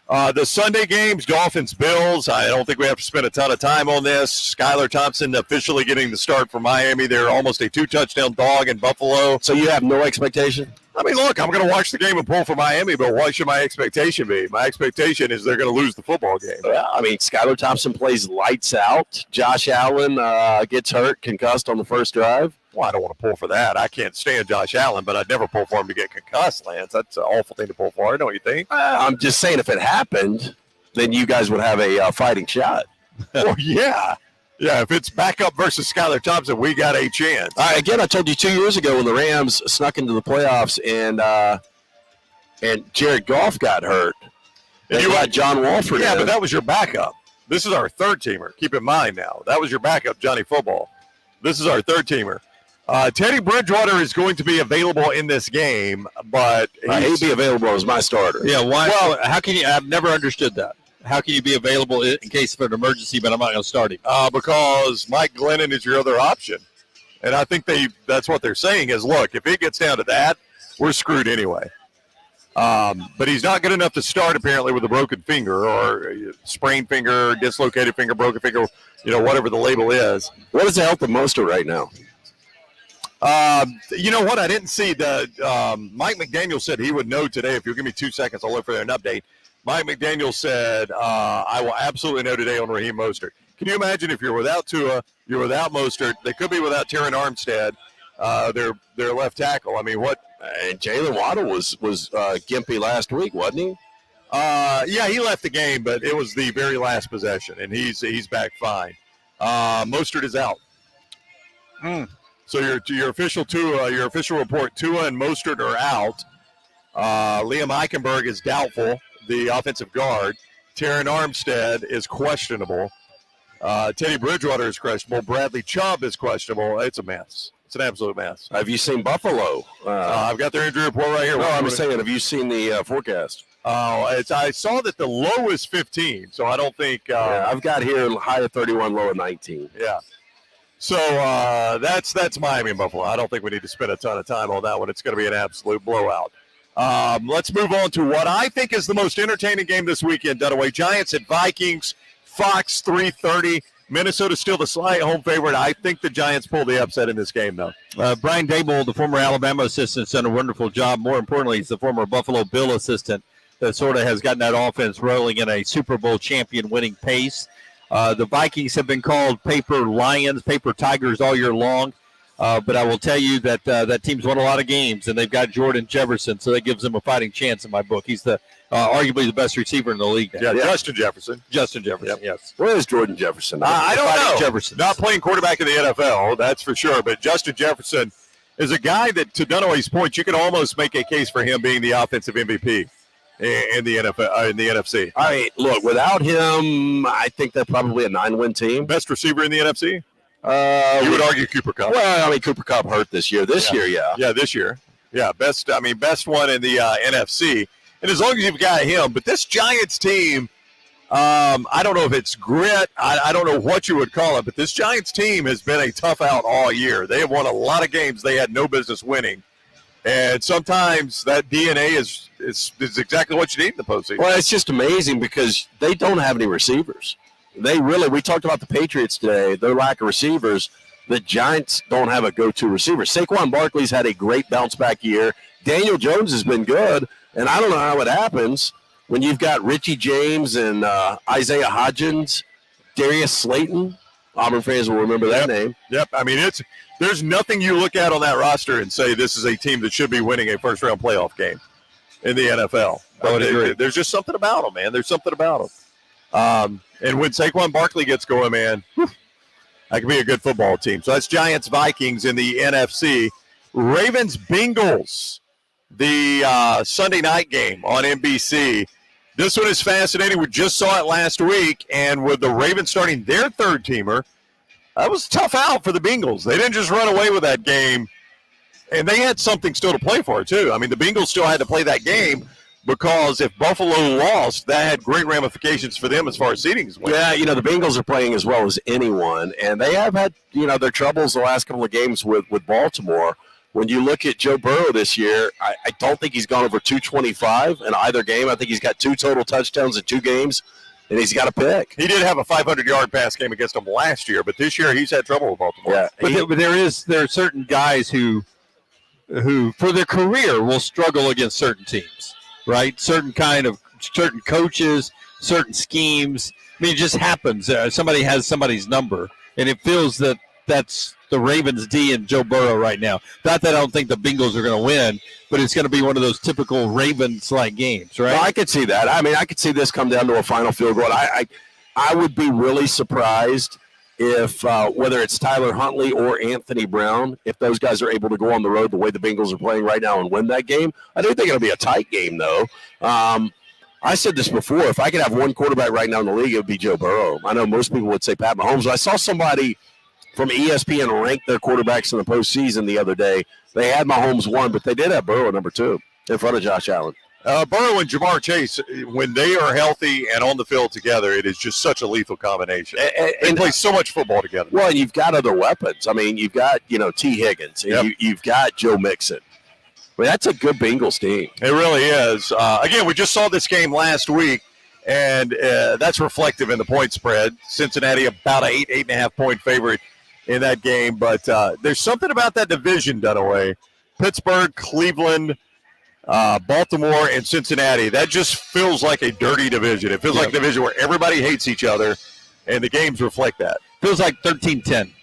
Speaker 1: The Sunday games, Dolphins, Bills. I don't think we have to spend a ton of time on this. Skylar Thompson officially getting the start for Miami. They're almost a 2-touchdown dog in Buffalo.
Speaker 3: So you have no expectation?
Speaker 1: I mean, look, I'm going to watch the game and pull for Miami, but what should my expectation be? My expectation is they're going to lose the football game.
Speaker 3: Yeah, I mean, Skylar Thompson plays lights out. Josh Allen gets hurt, concussed on the first drive.
Speaker 1: Well, I don't want to pull for that. I can't stand Josh Allen, but I'd never pull for him to get concussed, Lance. That's an awful thing to pull for, don't you think?
Speaker 3: I'm just saying if it happened, then you guys would have a fighting shot.
Speaker 1: Well, yeah. Yeah, if it's backup versus Skylar Thompson, we got a chance.
Speaker 3: Again, I told you 2 years ago when the Rams snuck into the playoffs and Jared Goff got hurt. And you got John Wolford.
Speaker 1: Yeah, but that was your backup. This is our third-teamer. Keep in mind now. That was your backup, Johnny Football. This is our third-teamer. Teddy Bridgewater is going to be available in this game, but
Speaker 3: he'd be available as my starter.
Speaker 2: Yeah, why? Well, how can you? I've never understood that. How can you be available in case of an emergency, but I'm not going to start him?
Speaker 1: Because Mike Glennon is your other option. And I think that's what they're saying is, look, if it gets down to that, we're screwed anyway. But he's not good enough to start, apparently, with a broken finger or sprained finger, dislocated finger, broken finger, you know, whatever the label is.
Speaker 3: What is the health of Mostert right now?
Speaker 1: You know what? I didn't see Mike McDaniel said he would know today. If you'll give me 2 seconds, I'll look for an update. Mike McDaniel said, I will absolutely know today on Raheem Mostert. Can you imagine if you're without Tua, you're without Mostert, they could be without Terron Armstead, their left tackle. I mean, what?
Speaker 3: And Jalen Waddle was gimpy last week, wasn't he?
Speaker 1: Yeah, he left the game, but it was the very last possession, and he's back fine. Mostert is out. So your official report, Tua and Mostert are out. Liam Eichenberg is doubtful, the offensive guard. Terron Armstead is questionable. Teddy Bridgewater is questionable. Bradley Chubb is questionable. It's a mess. It's an absolute mess.
Speaker 3: Have you seen Buffalo?
Speaker 1: I've got their injury report right here.
Speaker 3: No, I'm saying, have you seen the forecast?
Speaker 1: I saw that the low is 15, so I don't think.
Speaker 3: I've got here high of 31, low of 19.
Speaker 1: Yeah. So that's Miami and Buffalo. I don't think we need to spend a ton of time on that one. It's going to be an absolute blowout. Let's move on to what I think is the most entertaining game this weekend, Dunaway. Giants at Vikings, Fox 3:30. Minnesota's still the slight home favorite. I think the Giants pull the upset in this game, though.
Speaker 2: Brian Dable, the former Alabama assistant, has done a wonderful job. More importantly, he's the former Buffalo Bill assistant that sort of has gotten that offense rolling in a Super Bowl champion winning pace. The Vikings have been called paper lions, paper tigers all year long. But I will tell you that that team's won a lot of games, and they've got Jordan Jefferson, so that gives them a fighting chance in my book. He's the arguably the best receiver in the league now.
Speaker 1: Yeah, Justin Jefferson.
Speaker 2: Justin Jefferson,
Speaker 1: Yep.
Speaker 2: yes.
Speaker 3: Where is Jordan Jefferson?
Speaker 1: I don't know.
Speaker 2: Jefferson.
Speaker 1: Not playing quarterback in the NFL, that's for sure. But Justin Jefferson is a guy that, to Dunaway's point, you could almost make a case for him being the offensive MVP in the NFL, in the NFC.
Speaker 3: All right, look, without him, I think they're probably a 9-win team.
Speaker 1: Best receiver in the NFC? You would argue Cooper Kupp.
Speaker 3: Well, I mean, Cooper Kupp hurt this year. This year, yeah.
Speaker 1: Yeah, this year. Yeah, best one in the NFC. And as long as you've got him. But this Giants team, I don't know if it's grit. I don't know what you would call it. But this Giants team has been a tough out all year. They have won a lot of games they had no business winning. And sometimes that DNA is exactly what you need in the postseason.
Speaker 3: Well, it's just amazing because they don't have any receivers. We talked about the Patriots today, their lack of receivers. The Giants don't have a go-to receiver. Saquon Barkley's had a great bounce-back year. Daniel Jones has been good, and I don't know how it happens when you've got Richie James and Isaiah Hodgins, Darius Slayton. Auburn fans will remember that name.
Speaker 1: Yep. I mean, there's nothing you look at on that roster and say this is a team that should be winning a first-round playoff game in the NFL.
Speaker 2: I would agree.
Speaker 1: There's just something about them, man. There's something about them. And when Saquon Barkley gets going, man, that could be a good football team. So that's Giants-Vikings in the NFC. Ravens-Bengals, the Sunday night game on NBC. This one is fascinating. We just saw it last week, and with the Ravens starting their third-teamer, that was a tough out for the Bengals. They didn't just run away with that game, and they had something still to play for, too. I mean, the Bengals still had to play that game because if Buffalo lost, that had great ramifications for them as far as seedings went.
Speaker 3: Yeah, the Bengals are playing as well as anyone, and they have had, their troubles the last couple of games with Baltimore. When you look at Joe Burrow this year, I don't think he's gone over 225 in either game. I think he's got 2 total touchdowns in 2 games, and he's got a pick.
Speaker 1: He did have a 500-yard pass game against them last year, but this year he's had trouble with Baltimore.
Speaker 3: Yeah,
Speaker 2: but there are certain guys who for their career will struggle against certain teams, right? Certain coaches, certain schemes. I mean, it just happens. Somebody has somebody's number, and it feels that that's the Ravens D and Joe Burrow right now. Not that I don't think the Bengals are going to win, but it's going to be one of those typical Ravens-like games, right?
Speaker 3: Well, I could see that. I mean, I could see this come down to a final field goal. I would be really surprised if whether it's Tyler Huntley or Anthony Brown, if those guys are able to go on the road the way the Bengals are playing right now and win that game. I do think it'll be a tight game, though. I said this before. If I could have one quarterback right now in the league, it would be Joe Burrow. I know most people would say Pat Mahomes. I saw somebody from ESPN rank their quarterbacks in the postseason the other day. They had Mahomes 1, but they did have Burrow number 2 in front of Josh Allen.
Speaker 1: Burrow and Jamar Chase, when they are healthy and on the field together, it is just such a lethal combination. They play so much football together.
Speaker 3: Well, and you've got other weapons. I mean, you've got, T. Higgins, and you've got Joe Mixon. Well, that's a good Bengals team.
Speaker 1: It really is. Again, we just saw this game last week, and that's reflective in the point spread. Cincinnati about an 8.5 point favorite in that game. But there's something about that division, Dunaway. Pittsburgh, Cleveland, Baltimore, and Cincinnati. That just feels like a dirty division. It feels like a division where everybody hates each other, and the games reflect that.
Speaker 2: Feels like 13-10,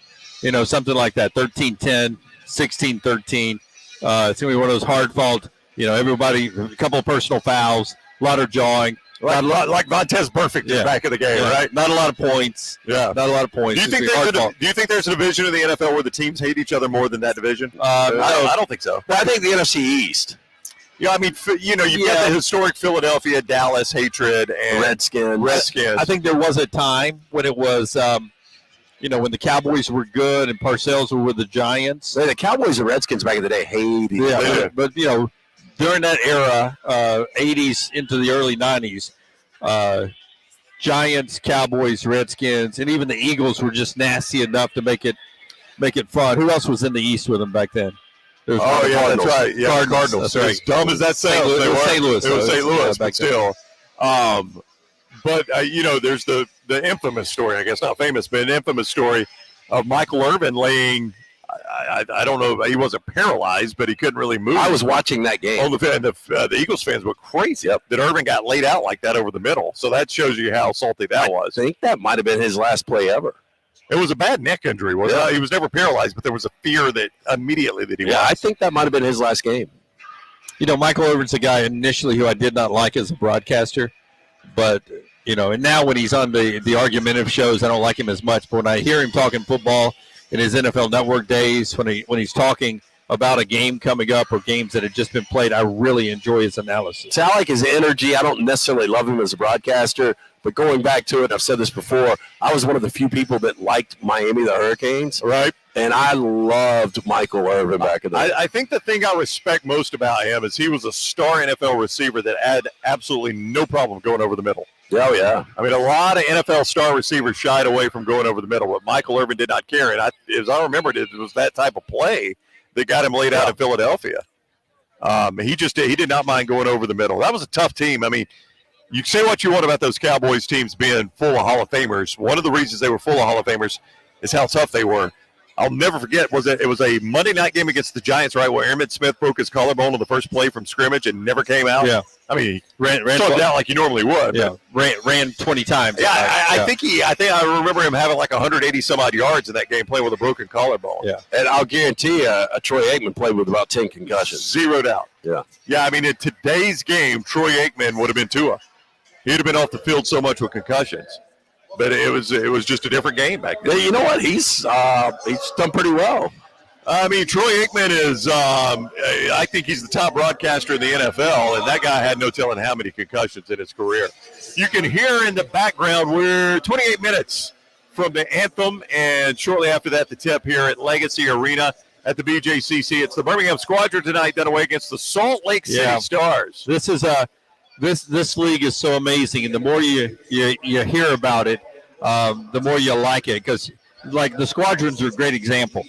Speaker 2: something like that. 13-10, 16-13. It's going to be one of those hard-fought, everybody, a couple of personal fouls, a lot of jawing.
Speaker 1: Like Montez Perfect is back in the game, right?
Speaker 2: Not a lot of points.
Speaker 1: Yeah.
Speaker 2: Not a lot of points.
Speaker 1: Do you think there's a division in the NFL where the teams hate each other more than that division?
Speaker 2: I
Speaker 1: don't think so.
Speaker 3: I think the NFC East.
Speaker 1: Yeah, I mean, you've got the historic Philadelphia, Dallas hatred and
Speaker 3: Redskins.
Speaker 2: I think there was a time when it was, when the Cowboys were good and Parcells were with the Giants.
Speaker 3: The Cowboys and Redskins back in the day hated each other.
Speaker 2: Yeah, but during that era, 80s into the early 90s, Giants, Cowboys, Redskins, and even the Eagles were just nasty enough to make it fun. Who else was in the East with them back then?
Speaker 1: That's right. Yeah, Cardinals.
Speaker 2: That's right.
Speaker 1: As dumb as that sounds,
Speaker 2: St. Louis.
Speaker 1: It was St. Louis,
Speaker 2: back
Speaker 1: but still. But there's the the infamous story, I guess not famous, but an infamous story of Michael Irvin laying. I don't know. He wasn't paralyzed, but he couldn't really move.
Speaker 3: I was watching that game.
Speaker 1: Oh, the Eagles fans were crazy that Irvin got laid out like that over the middle. So that shows you how salty that was.
Speaker 3: I think that might have been his last play ever.
Speaker 1: It was a bad neck injury, wasn't it? He was never paralyzed, but there was a fear that immediately that he was.
Speaker 3: I think that might have been his last game.
Speaker 2: You know, Michael Irvin's a guy initially who I did not like as a broadcaster, but and now when he's on the argumentative shows, I don't like him as much. But when I hear him talking football in his NFL Network days, when he's talking about a game coming up or games that have just been played, I really enjoy his analysis.
Speaker 3: So I like his energy. I don't necessarily love him as a broadcaster, but going back to it, I've said this before, I was one of the few people that liked Miami, the Hurricanes.
Speaker 1: Right.
Speaker 3: And I loved Michael Irvin back in the day.
Speaker 1: I think the thing I respect most about him is he was a star NFL receiver that had absolutely no problem going over the middle.
Speaker 3: Oh, yeah.
Speaker 1: I mean, a lot of NFL star receivers shied away from going over the middle, but Michael Irvin did not care. And as I remembered, it was that type of play that got him laid out in Philadelphia. He did not mind going over the middle. That was a tough team. I mean, you say what you want about those Cowboys teams being full of Hall of Famers. One of the reasons they were full of Hall of Famers is how tough they were. I'll never forget, it was a Monday night game against the Giants, right, where Emmitt Smith broke his collarbone on the first play from scrimmage and never came out.
Speaker 2: Yeah.
Speaker 1: I mean, he ran out like you normally would.
Speaker 2: Yeah, ran 20 times.
Speaker 1: Yeah, I think I remember him having like 180 some odd yards in that game playing with a broken collarbone.
Speaker 3: Yeah, and I'll guarantee you, Troy Aikman played with about 10 concussions.
Speaker 1: Zero doubt.
Speaker 3: Yeah.
Speaker 1: Yeah, I mean, in today's game, Troy Aikman would have been Tua. He'd have been off the field so much with concussions. But it was just a different game back then.
Speaker 3: Yeah, you know what? He's done pretty well.
Speaker 1: I mean, Troy Aikman is I think he's the top broadcaster in the NFL, and that guy had no telling how many concussions in his career. You can hear in the background, we're 28 minutes from the anthem, and shortly after that, the tip here at Legacy Arena at the BJCC. It's the Birmingham Squadron tonight, Dunaway against the Salt Lake City Stars.
Speaker 2: This is this league is so amazing, and the more you hear about it, the more you like it. Because, like, the Squadrons are a great example.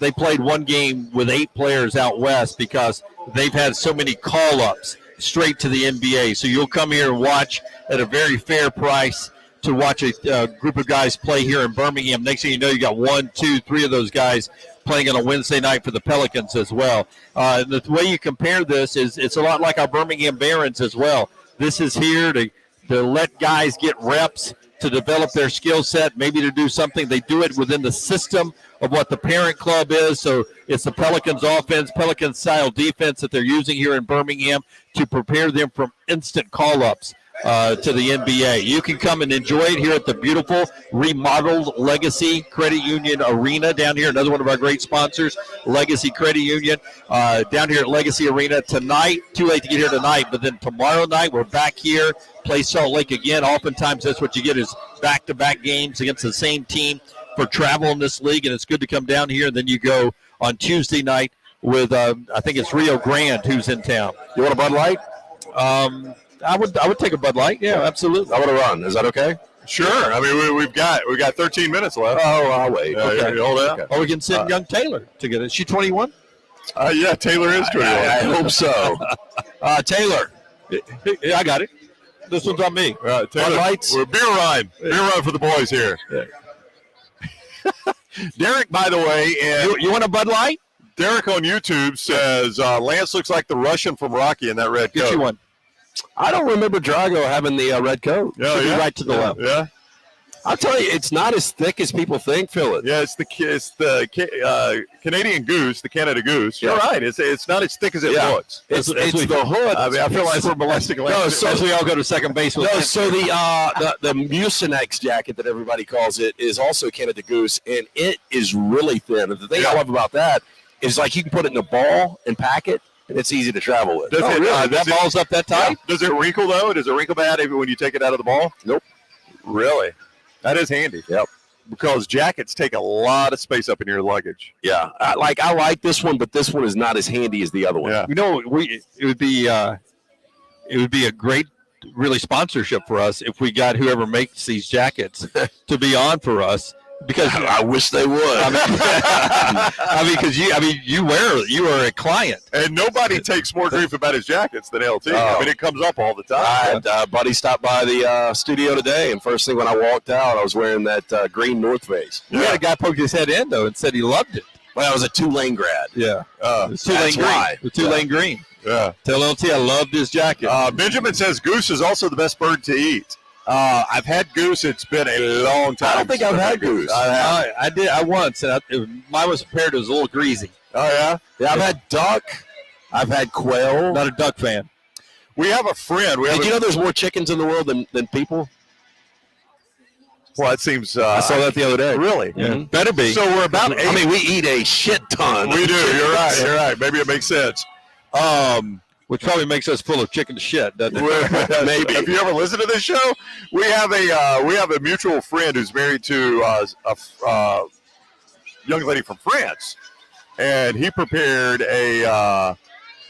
Speaker 2: They played one game with 8 players out west because they've had so many call-ups straight to the NBA. So you'll come here and watch at a very fair price to watch a group of guys play here in Birmingham. Next thing you know, you got 1, 2, 3 of those guys playing on a Wednesday night for the Pelicans as well. The way you compare this is it's a lot like our Birmingham Barons as well. This is here to let guys get reps, to develop their skill set, maybe to do something. They do it within the system of what the parent club is. So it's the Pelicans offense, Pelicans-style defense that they're using here in Birmingham to prepare them from instant call-ups to the NBA. You can come and enjoy it here at the beautiful remodeled Legacy Credit Union Arena down here. Another one of our great sponsors, Legacy Credit Union, down here at Legacy Arena tonight. Too late to get here tonight, but then tomorrow night we're back here, play Salt Lake again. Oftentimes that's what you get is back-to-back games against the same team for travel in this league, and it's good to come down here. And then you go on Tuesday night with, I think it's Rio Grande who's in town.
Speaker 3: You want a Bud Light?
Speaker 2: I would take a Bud Light. Yeah, absolutely.
Speaker 3: I want to run. Is that okay?
Speaker 1: Sure. I mean, we've got 13 minutes left.
Speaker 3: Oh, I'll wait.
Speaker 1: Okay. Hold on.
Speaker 3: Okay.
Speaker 2: Or we can send young Taylor to get it. Is she 21?
Speaker 1: Yeah, Taylor is 21.
Speaker 3: I hope so.
Speaker 2: Taylor. Yeah, I got it. This one's on me.
Speaker 1: Taylor,
Speaker 2: Bud Lights.
Speaker 1: We're beer run for the boys here.
Speaker 2: Yeah.
Speaker 1: Derek, by the way, and
Speaker 2: You want a Bud Light?
Speaker 1: Derek on YouTube says Lance looks like the Russian from Rocky in that red coat.
Speaker 2: Get you one.
Speaker 3: I don't remember Drago having the red coat.
Speaker 2: Should be right to the left.
Speaker 1: Yeah.
Speaker 3: I'll tell you, it's not as thick as people think, Philip.
Speaker 1: Yeah, it's the Canadian goose, the Canada goose. You're right. It's not as thick as it looks.
Speaker 3: It's the hood.
Speaker 1: I mean, I feel like we're molesting Lance.
Speaker 2: As we all go to second base.
Speaker 3: So the Mucinex jacket that everybody calls it is also Canada Goose, and it is really thin. And the thing I love about that is, like, you can put it in a ball and pack it, and it's easy to travel with.
Speaker 2: That ball's up that tight?
Speaker 1: Yeah. Does it wrinkle, though? Does it wrinkle bad even when you take it out of the ball?
Speaker 3: Nope.
Speaker 1: Really? That is handy.
Speaker 3: Yep.
Speaker 1: Because jackets take a lot of space up in your luggage.
Speaker 3: Yeah. I like this one, but this one is not as handy as the other one.
Speaker 1: Yeah.
Speaker 2: You know, it would be a great really sponsorship for us if we got whoever makes these jackets to be on for us Because
Speaker 3: I wish they would.
Speaker 2: because you are a client.
Speaker 1: And nobody takes more grief about his jackets than LT.
Speaker 3: Oh.
Speaker 1: I mean, it comes up all the time.
Speaker 3: I had a buddy stop by the studio today, and first thing when I walked out, I was wearing that green North Face.
Speaker 2: We had a guy poke his head in, though, and said he loved it.
Speaker 3: Well, I was a Tulane grad.
Speaker 2: Yeah.
Speaker 3: That's
Speaker 2: Tulane green.
Speaker 3: why.
Speaker 2: The Tulane green.
Speaker 1: Yeah.
Speaker 2: Tell LT I loved his jacket.
Speaker 1: Benjamin says goose is also the best bird to eat. I've had goose. It's been a long time.
Speaker 3: I don't think I've had goose.
Speaker 2: I did. I once, and mine was prepared. It was a little greasy.
Speaker 1: Oh, yeah?
Speaker 3: Yeah, I've had duck. I've had quail.
Speaker 2: Not a duck fan.
Speaker 1: We have a friend.
Speaker 3: Did you know there's more chickens in the world than people?
Speaker 1: Well, it seems.
Speaker 3: I saw that the other day.
Speaker 1: Really?
Speaker 2: Yeah. Better be.
Speaker 1: So we're about 8.
Speaker 3: I mean, we eat a shit ton.
Speaker 1: We do. You're right. You're right. Maybe it makes sense.
Speaker 2: Which probably makes us full of chicken shit, doesn't it?
Speaker 1: Maybe. Have you ever listened to this show? We have a mutual friend who's married to a young lady from France, and he prepared a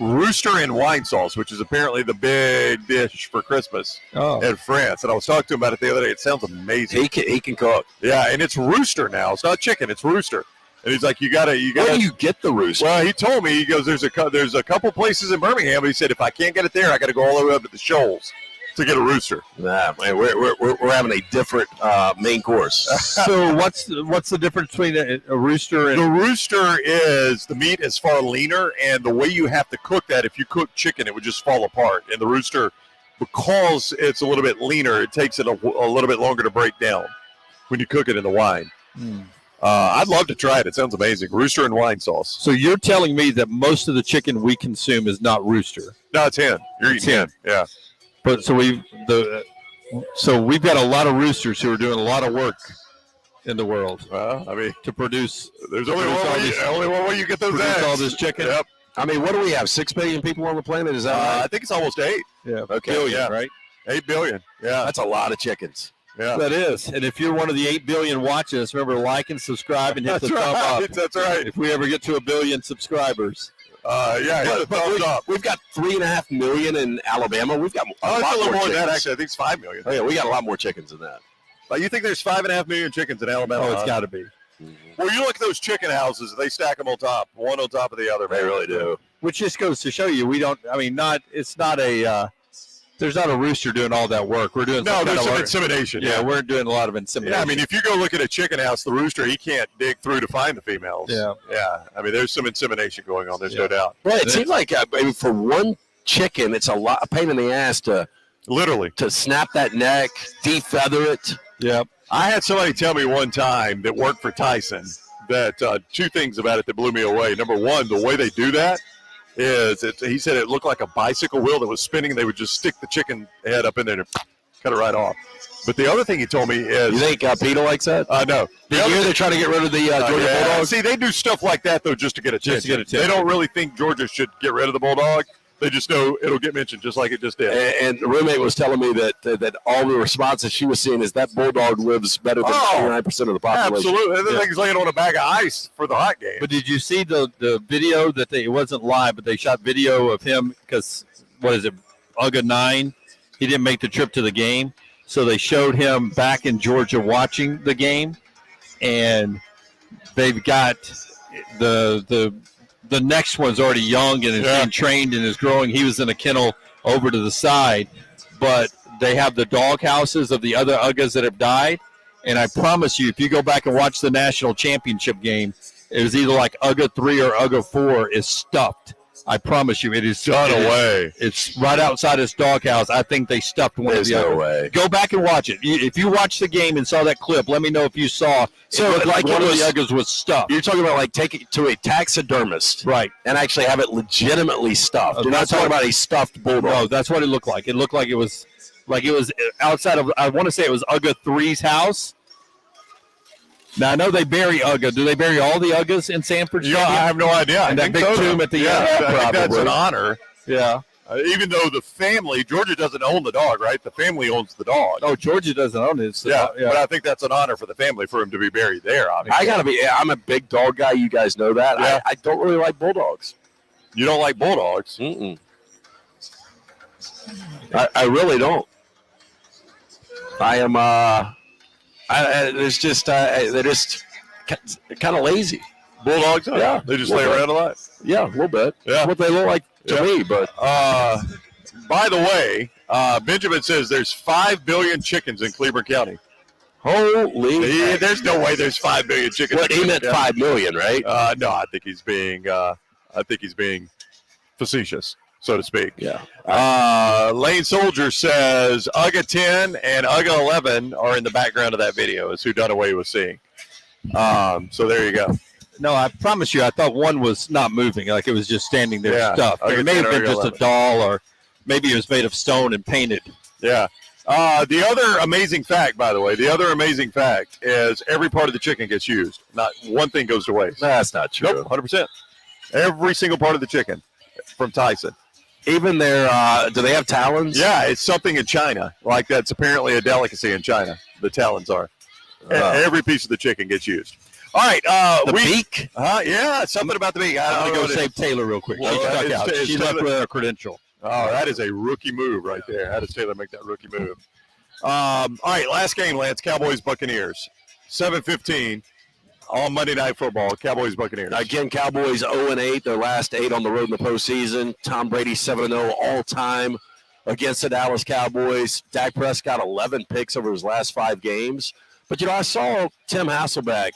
Speaker 1: rooster and wine sauce, which is apparently the big dish for Christmas in France. And I was talking to him about it the other day. It sounds amazing.
Speaker 3: He can cook.
Speaker 1: Yeah, and it's rooster now. It's not chicken. It's rooster. And he's like, you gotta.
Speaker 3: Where do you get the rooster?
Speaker 1: Well, he told me, he goes, there's a couple places in Birmingham, but he said if I can't get it there, I got to go all the way up to the Shoals to get a rooster.
Speaker 3: Nah, man, we're having a different main course.
Speaker 2: So what's the difference between a rooster and
Speaker 1: The rooster is the meat is far leaner, and the way you have to cook that, if you cook chicken, it would just fall apart. And the rooster, because it's a little bit leaner, it takes it a little bit longer to break down when you cook it in the wine. I'd love to try it. It sounds amazing. Rooster and wine sauce.
Speaker 2: So you're telling me that most of the chicken we consume is not rooster?
Speaker 1: No, it's hen. You're eating hen. Yeah.
Speaker 2: But so we've got a lot of roosters who are doing a lot of work in the world.
Speaker 1: Well, I mean,
Speaker 2: to produce.
Speaker 1: There's only one way you get those
Speaker 2: produce
Speaker 1: eggs.
Speaker 2: all this chicken.
Speaker 1: Yep.
Speaker 3: I mean, what do we have? 6 billion people on the planet? Is that right?
Speaker 1: I think it's almost 8.
Speaker 2: Yeah.
Speaker 3: Okay.
Speaker 2: Billion,
Speaker 1: yeah.
Speaker 2: right?
Speaker 1: 8 billion. Yeah.
Speaker 3: That's a lot of chickens.
Speaker 1: Yeah.
Speaker 2: That is. And if you're one of the 8 billion watching us, remember, like and subscribe and hit the thumb up.
Speaker 1: That's right.
Speaker 2: If we ever get to 1 billion subscribers.
Speaker 1: Hit the thumbs up.
Speaker 3: We've got 3.5 million in Alabama. We've got a lot
Speaker 1: It's a little more than
Speaker 3: chickens.
Speaker 1: that, actually. I think it's 5 million.
Speaker 3: Oh, yeah, we got a lot more chickens than that.
Speaker 1: You think there's 5.5 million chickens in Alabama?
Speaker 2: Oh, it's got to be.
Speaker 1: Well, you look at those chicken houses, they stack them on top, one on top of the other.
Speaker 3: They really do.
Speaker 2: Which just goes to show you, there's not a rooster doing all that work. We're doing
Speaker 1: No, there's some
Speaker 2: work.
Speaker 1: insemination.
Speaker 2: Yeah, we're doing a lot of insemination.
Speaker 1: Yeah, I mean, if you go look at a chicken house, the rooster, he can't dig through to find the females.
Speaker 2: Yeah.
Speaker 1: Yeah. I mean, there's some insemination going on. There's no doubt.
Speaker 3: Well, it seems like for one chicken, it's a pain in the ass to snap that neck, defeather it.
Speaker 2: Yep.
Speaker 1: I had somebody tell me one time that worked for Tyson that 2 things about it that blew me away. Number one, the way they do that is he said it looked like a bicycle wheel that was spinning. They would just stick the chicken head up in there and cut it right off. But the other thing he told me is...
Speaker 3: You think Peter likes that?
Speaker 1: No.
Speaker 3: Did you hear they're trying to get rid of the Georgia Bulldog?
Speaker 1: See, they do stuff like that, though, just to get attention.
Speaker 2: Just to get attention.
Speaker 1: They don't really think Georgia should get rid of the Bulldog. They just know it'll get mentioned just like it just did.
Speaker 3: And the roommate was telling me that all the responses she was seeing is that Bulldog lives better than 99% of the population.
Speaker 1: Absolutely. The thing's laying on a bag of ice for the hot game.
Speaker 2: But did you see the video that it wasn't live, but they shot video of him because, Uga 9? He didn't make the trip to the game. So they showed him back in Georgia watching the game. And they've got the next one's already young and is being trained and is growing. He was in a kennel over to the side. But they have the dog houses of the other Uggas that have died. And I promise you, if you go back and watch the national championship game, it was either like Ugga 3 or Ugga 4 is stuffed. I promise you, it is
Speaker 1: done away.
Speaker 2: It's right outside his doghouse. I think they stuffed one of the other.
Speaker 3: No way.
Speaker 2: Go back and watch it. If you watched the game and saw that clip, let me know if you saw.
Speaker 3: So
Speaker 2: it looked like
Speaker 3: one
Speaker 2: one of
Speaker 3: of
Speaker 2: the
Speaker 3: the
Speaker 2: Uggas was stuffed.
Speaker 3: You're talking about like take it to a taxidermist,
Speaker 2: Right.
Speaker 3: and actually have it legitimately stuffed. You're not
Speaker 2: That's
Speaker 3: talking
Speaker 2: what-
Speaker 3: about a stuffed bulldog.
Speaker 2: No, that's what it looked like. It looked like it was outside of. I want to say it was Ugga 3's house. Now I know they bury Ugga. Do they bury all the Uggas in Sanford?
Speaker 1: I have no idea.
Speaker 2: And that big tomb at the end.
Speaker 1: I think that's
Speaker 3: probably.
Speaker 1: an honor.
Speaker 2: Yeah.
Speaker 1: Even though the family, Georgia doesn't own the dog, right? The family owns the dog.
Speaker 2: Oh, Georgia doesn't own it.
Speaker 1: But I think that's an honor for the family for him to be buried there, obviously.
Speaker 3: I'm a big dog guy. You guys know that.
Speaker 1: Yeah.
Speaker 3: I don't really like bulldogs.
Speaker 1: You don't like bulldogs?
Speaker 3: Mm-mm. I really don't. I am There's just they're just kind of lazy.
Speaker 1: Bulldogs?
Speaker 3: Yeah.
Speaker 1: They just lay around a lot.
Speaker 3: Yeah, a little bit.
Speaker 1: Yeah.
Speaker 3: That's what they look like to me. But
Speaker 1: by the way, Benjamin says there's 5 billion chickens in Cleveland County.
Speaker 3: holy,
Speaker 1: There's no way there's 5 billion chickens.
Speaker 3: what he meant 5 million, right?
Speaker 1: No, I think he's being facetious, so to speak.
Speaker 3: Yeah.
Speaker 1: Lane Soldier says UGA 10 and UGA 11 are in the background of that video, is who Dunaway was seeing. So there you go.
Speaker 2: No, I promise you, I thought one was not moving, like it was just standing there
Speaker 1: Yeah,
Speaker 2: stuffed.
Speaker 1: I
Speaker 2: It
Speaker 1: could
Speaker 2: may
Speaker 1: say
Speaker 2: have been
Speaker 1: UGA
Speaker 2: just
Speaker 1: 11.
Speaker 2: a doll, or maybe it was made of stone and painted.
Speaker 1: Yeah. The other amazing fact, by the way, is every part of the chicken gets used. Not one thing goes to waste.
Speaker 3: That's not true.
Speaker 1: Nope, 100%. Every single part of the chicken from Tyson.
Speaker 3: Even their, do they have talons?
Speaker 1: Yeah, it's something in China. Like that's apparently a delicacy in China. The talons are. Every piece of the chicken gets used. All right.
Speaker 3: The beak?
Speaker 1: Yeah, something about the beak.
Speaker 2: I'm
Speaker 1: I
Speaker 2: going
Speaker 1: don't
Speaker 2: to
Speaker 1: know.
Speaker 2: save Taylor real quick.
Speaker 1: Well,
Speaker 2: She stuck
Speaker 1: it's-
Speaker 2: out.
Speaker 1: it's
Speaker 2: She left
Speaker 1: Taylor.
Speaker 2: with her credential.
Speaker 1: Oh, that is a rookie move right there. How does Taylor make that rookie move? All right, last game, Lance. Cowboys, Buccaneers. 7:15 on Monday Night Football. Cowboys, Buccaneers.
Speaker 3: Again, Cowboys 0-8, their last 8 on the road in the postseason. Tom Brady 7-0 all-time against the Dallas Cowboys. Dak Prescott 11 picks over his last 5 games. But, I saw Tim Hasselbeck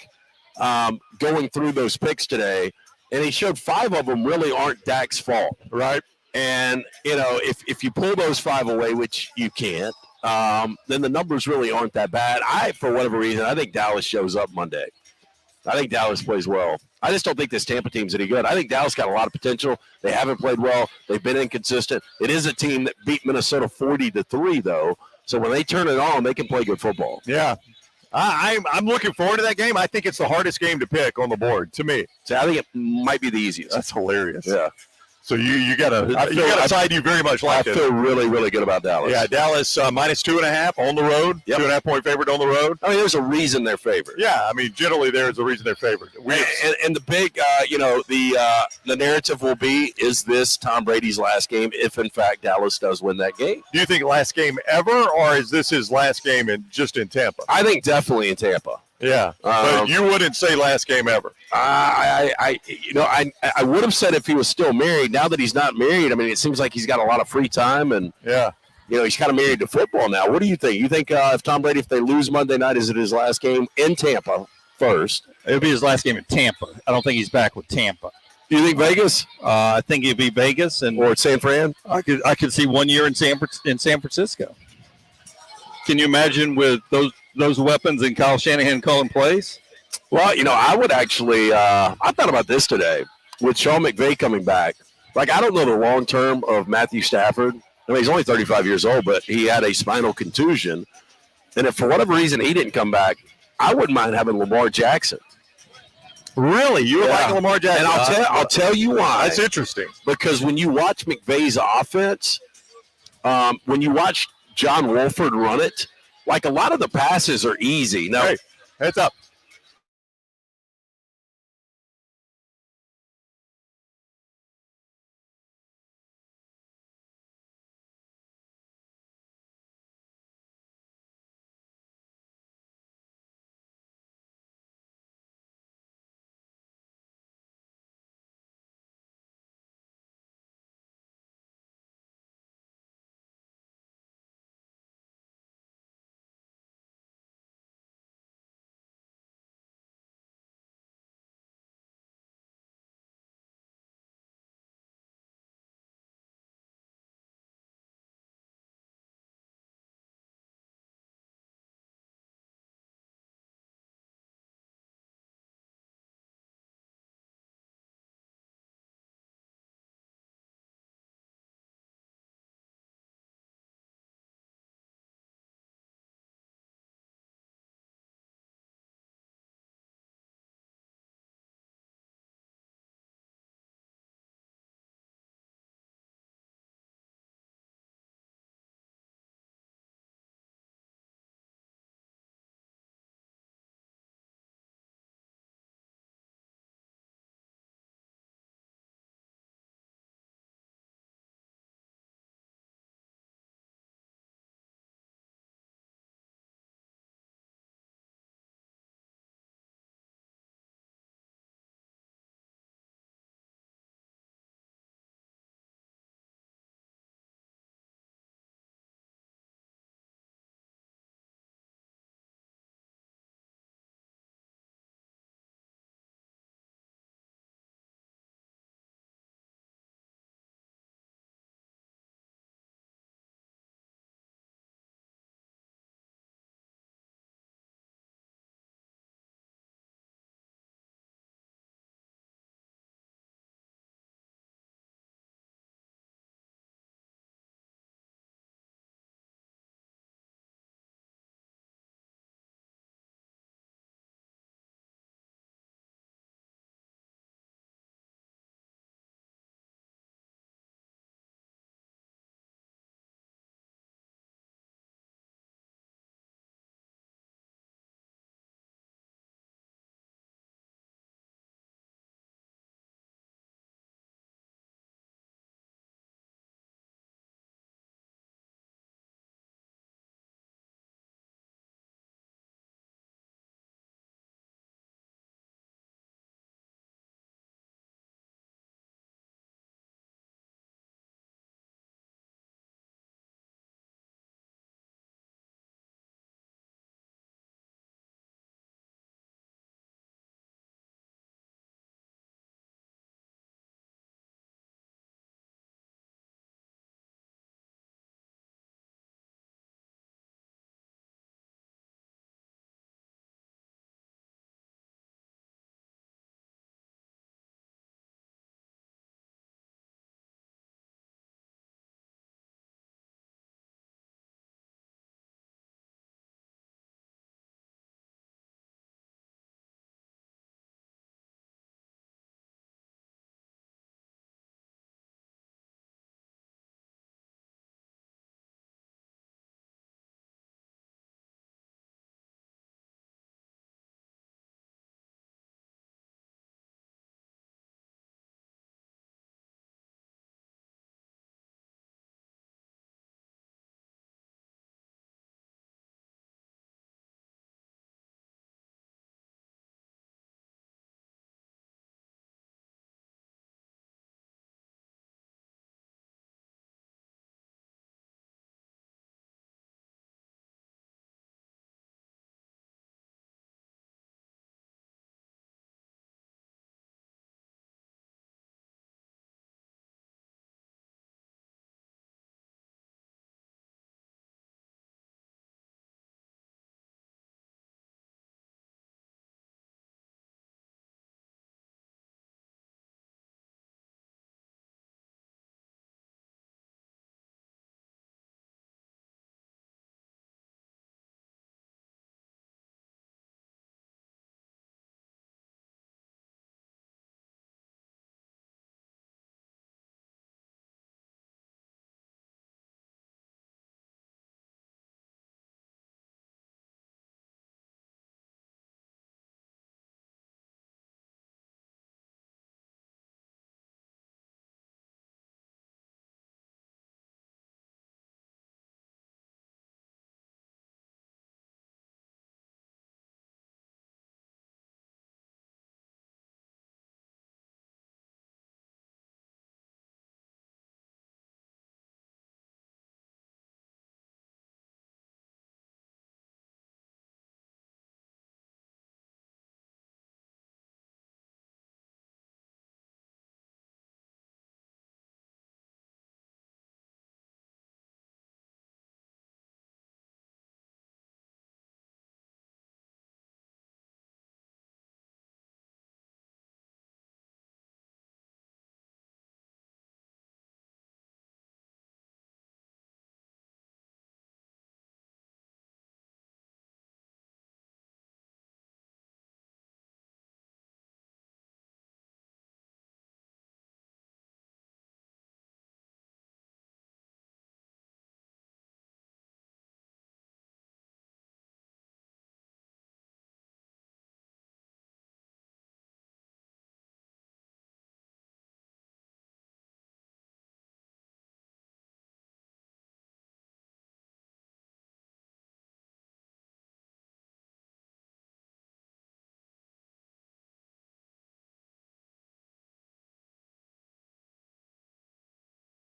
Speaker 3: going through those picks today, and he showed 5 of them really aren't Dak's fault.
Speaker 1: Right?
Speaker 3: And, if you pull those 5 away, which you can't, then the numbers really aren't that bad. For whatever reason, I think Dallas shows up Monday. I think Dallas plays well. I just don't think this Tampa team's any good. I think Dallas got a lot of potential. They haven't played well. They've been inconsistent. It is a team that beat Minnesota 40-3, though. So when they turn it on, they can play good football.
Speaker 1: Yeah. I'm looking forward to that game. I think it's the hardest game to pick on the board, to me.
Speaker 3: So I think it might be the easiest.
Speaker 1: That's hilarious.
Speaker 3: Yeah.
Speaker 1: So you got a side you very much
Speaker 3: I
Speaker 1: like it.
Speaker 3: feel really, really good about Dallas.
Speaker 1: Yeah, Dallas minus 2.5 on the road.
Speaker 3: Yep.
Speaker 1: 2.5 point favorite on the road.
Speaker 3: I mean, there's a reason they're favored.
Speaker 1: Yeah, I mean, generally there's a reason they're favored.
Speaker 3: And the big, the narrative will be, is this Tom Brady's last game if, in fact, Dallas does win that game?
Speaker 1: Do you think last game ever, or is this his last game just in Tampa?
Speaker 3: I think definitely in Tampa.
Speaker 1: Yeah, but you wouldn't say last game ever.
Speaker 3: I would have said if he was still married. Now that he's not married, I mean, it seems like he's got a lot of free time, and
Speaker 1: Yeah.
Speaker 3: he's kind of married to football now. What do you think? You think if Tom Brady, if they lose Monday night, is it his last game in Tampa first?
Speaker 2: It'll be his last game in Tampa. I don't think he's back with Tampa.
Speaker 3: Do you think Vegas
Speaker 2: I think it'd be Vegas, and
Speaker 3: or San Fran?
Speaker 2: I could see 1 year in San Francisco. Can you imagine with those weapons and Kyle Shanahan calling plays?
Speaker 3: Well, I would actually. I thought about this today with Sean McVay coming back. Like, I don't know the long term of Matthew Stafford. I mean, he's only 35 years old, but he had a spinal contusion, and if for whatever reason he didn't come back, I wouldn't mind having Lamar Jackson.
Speaker 1: Really? You would like Lamar Jackson?
Speaker 3: And I'll tell you why.
Speaker 1: That's interesting.
Speaker 3: Because when you watch McVay's offense, when you watch John Wolford run it, like a lot of the passes are easy. Now,
Speaker 1: Hey, heads up.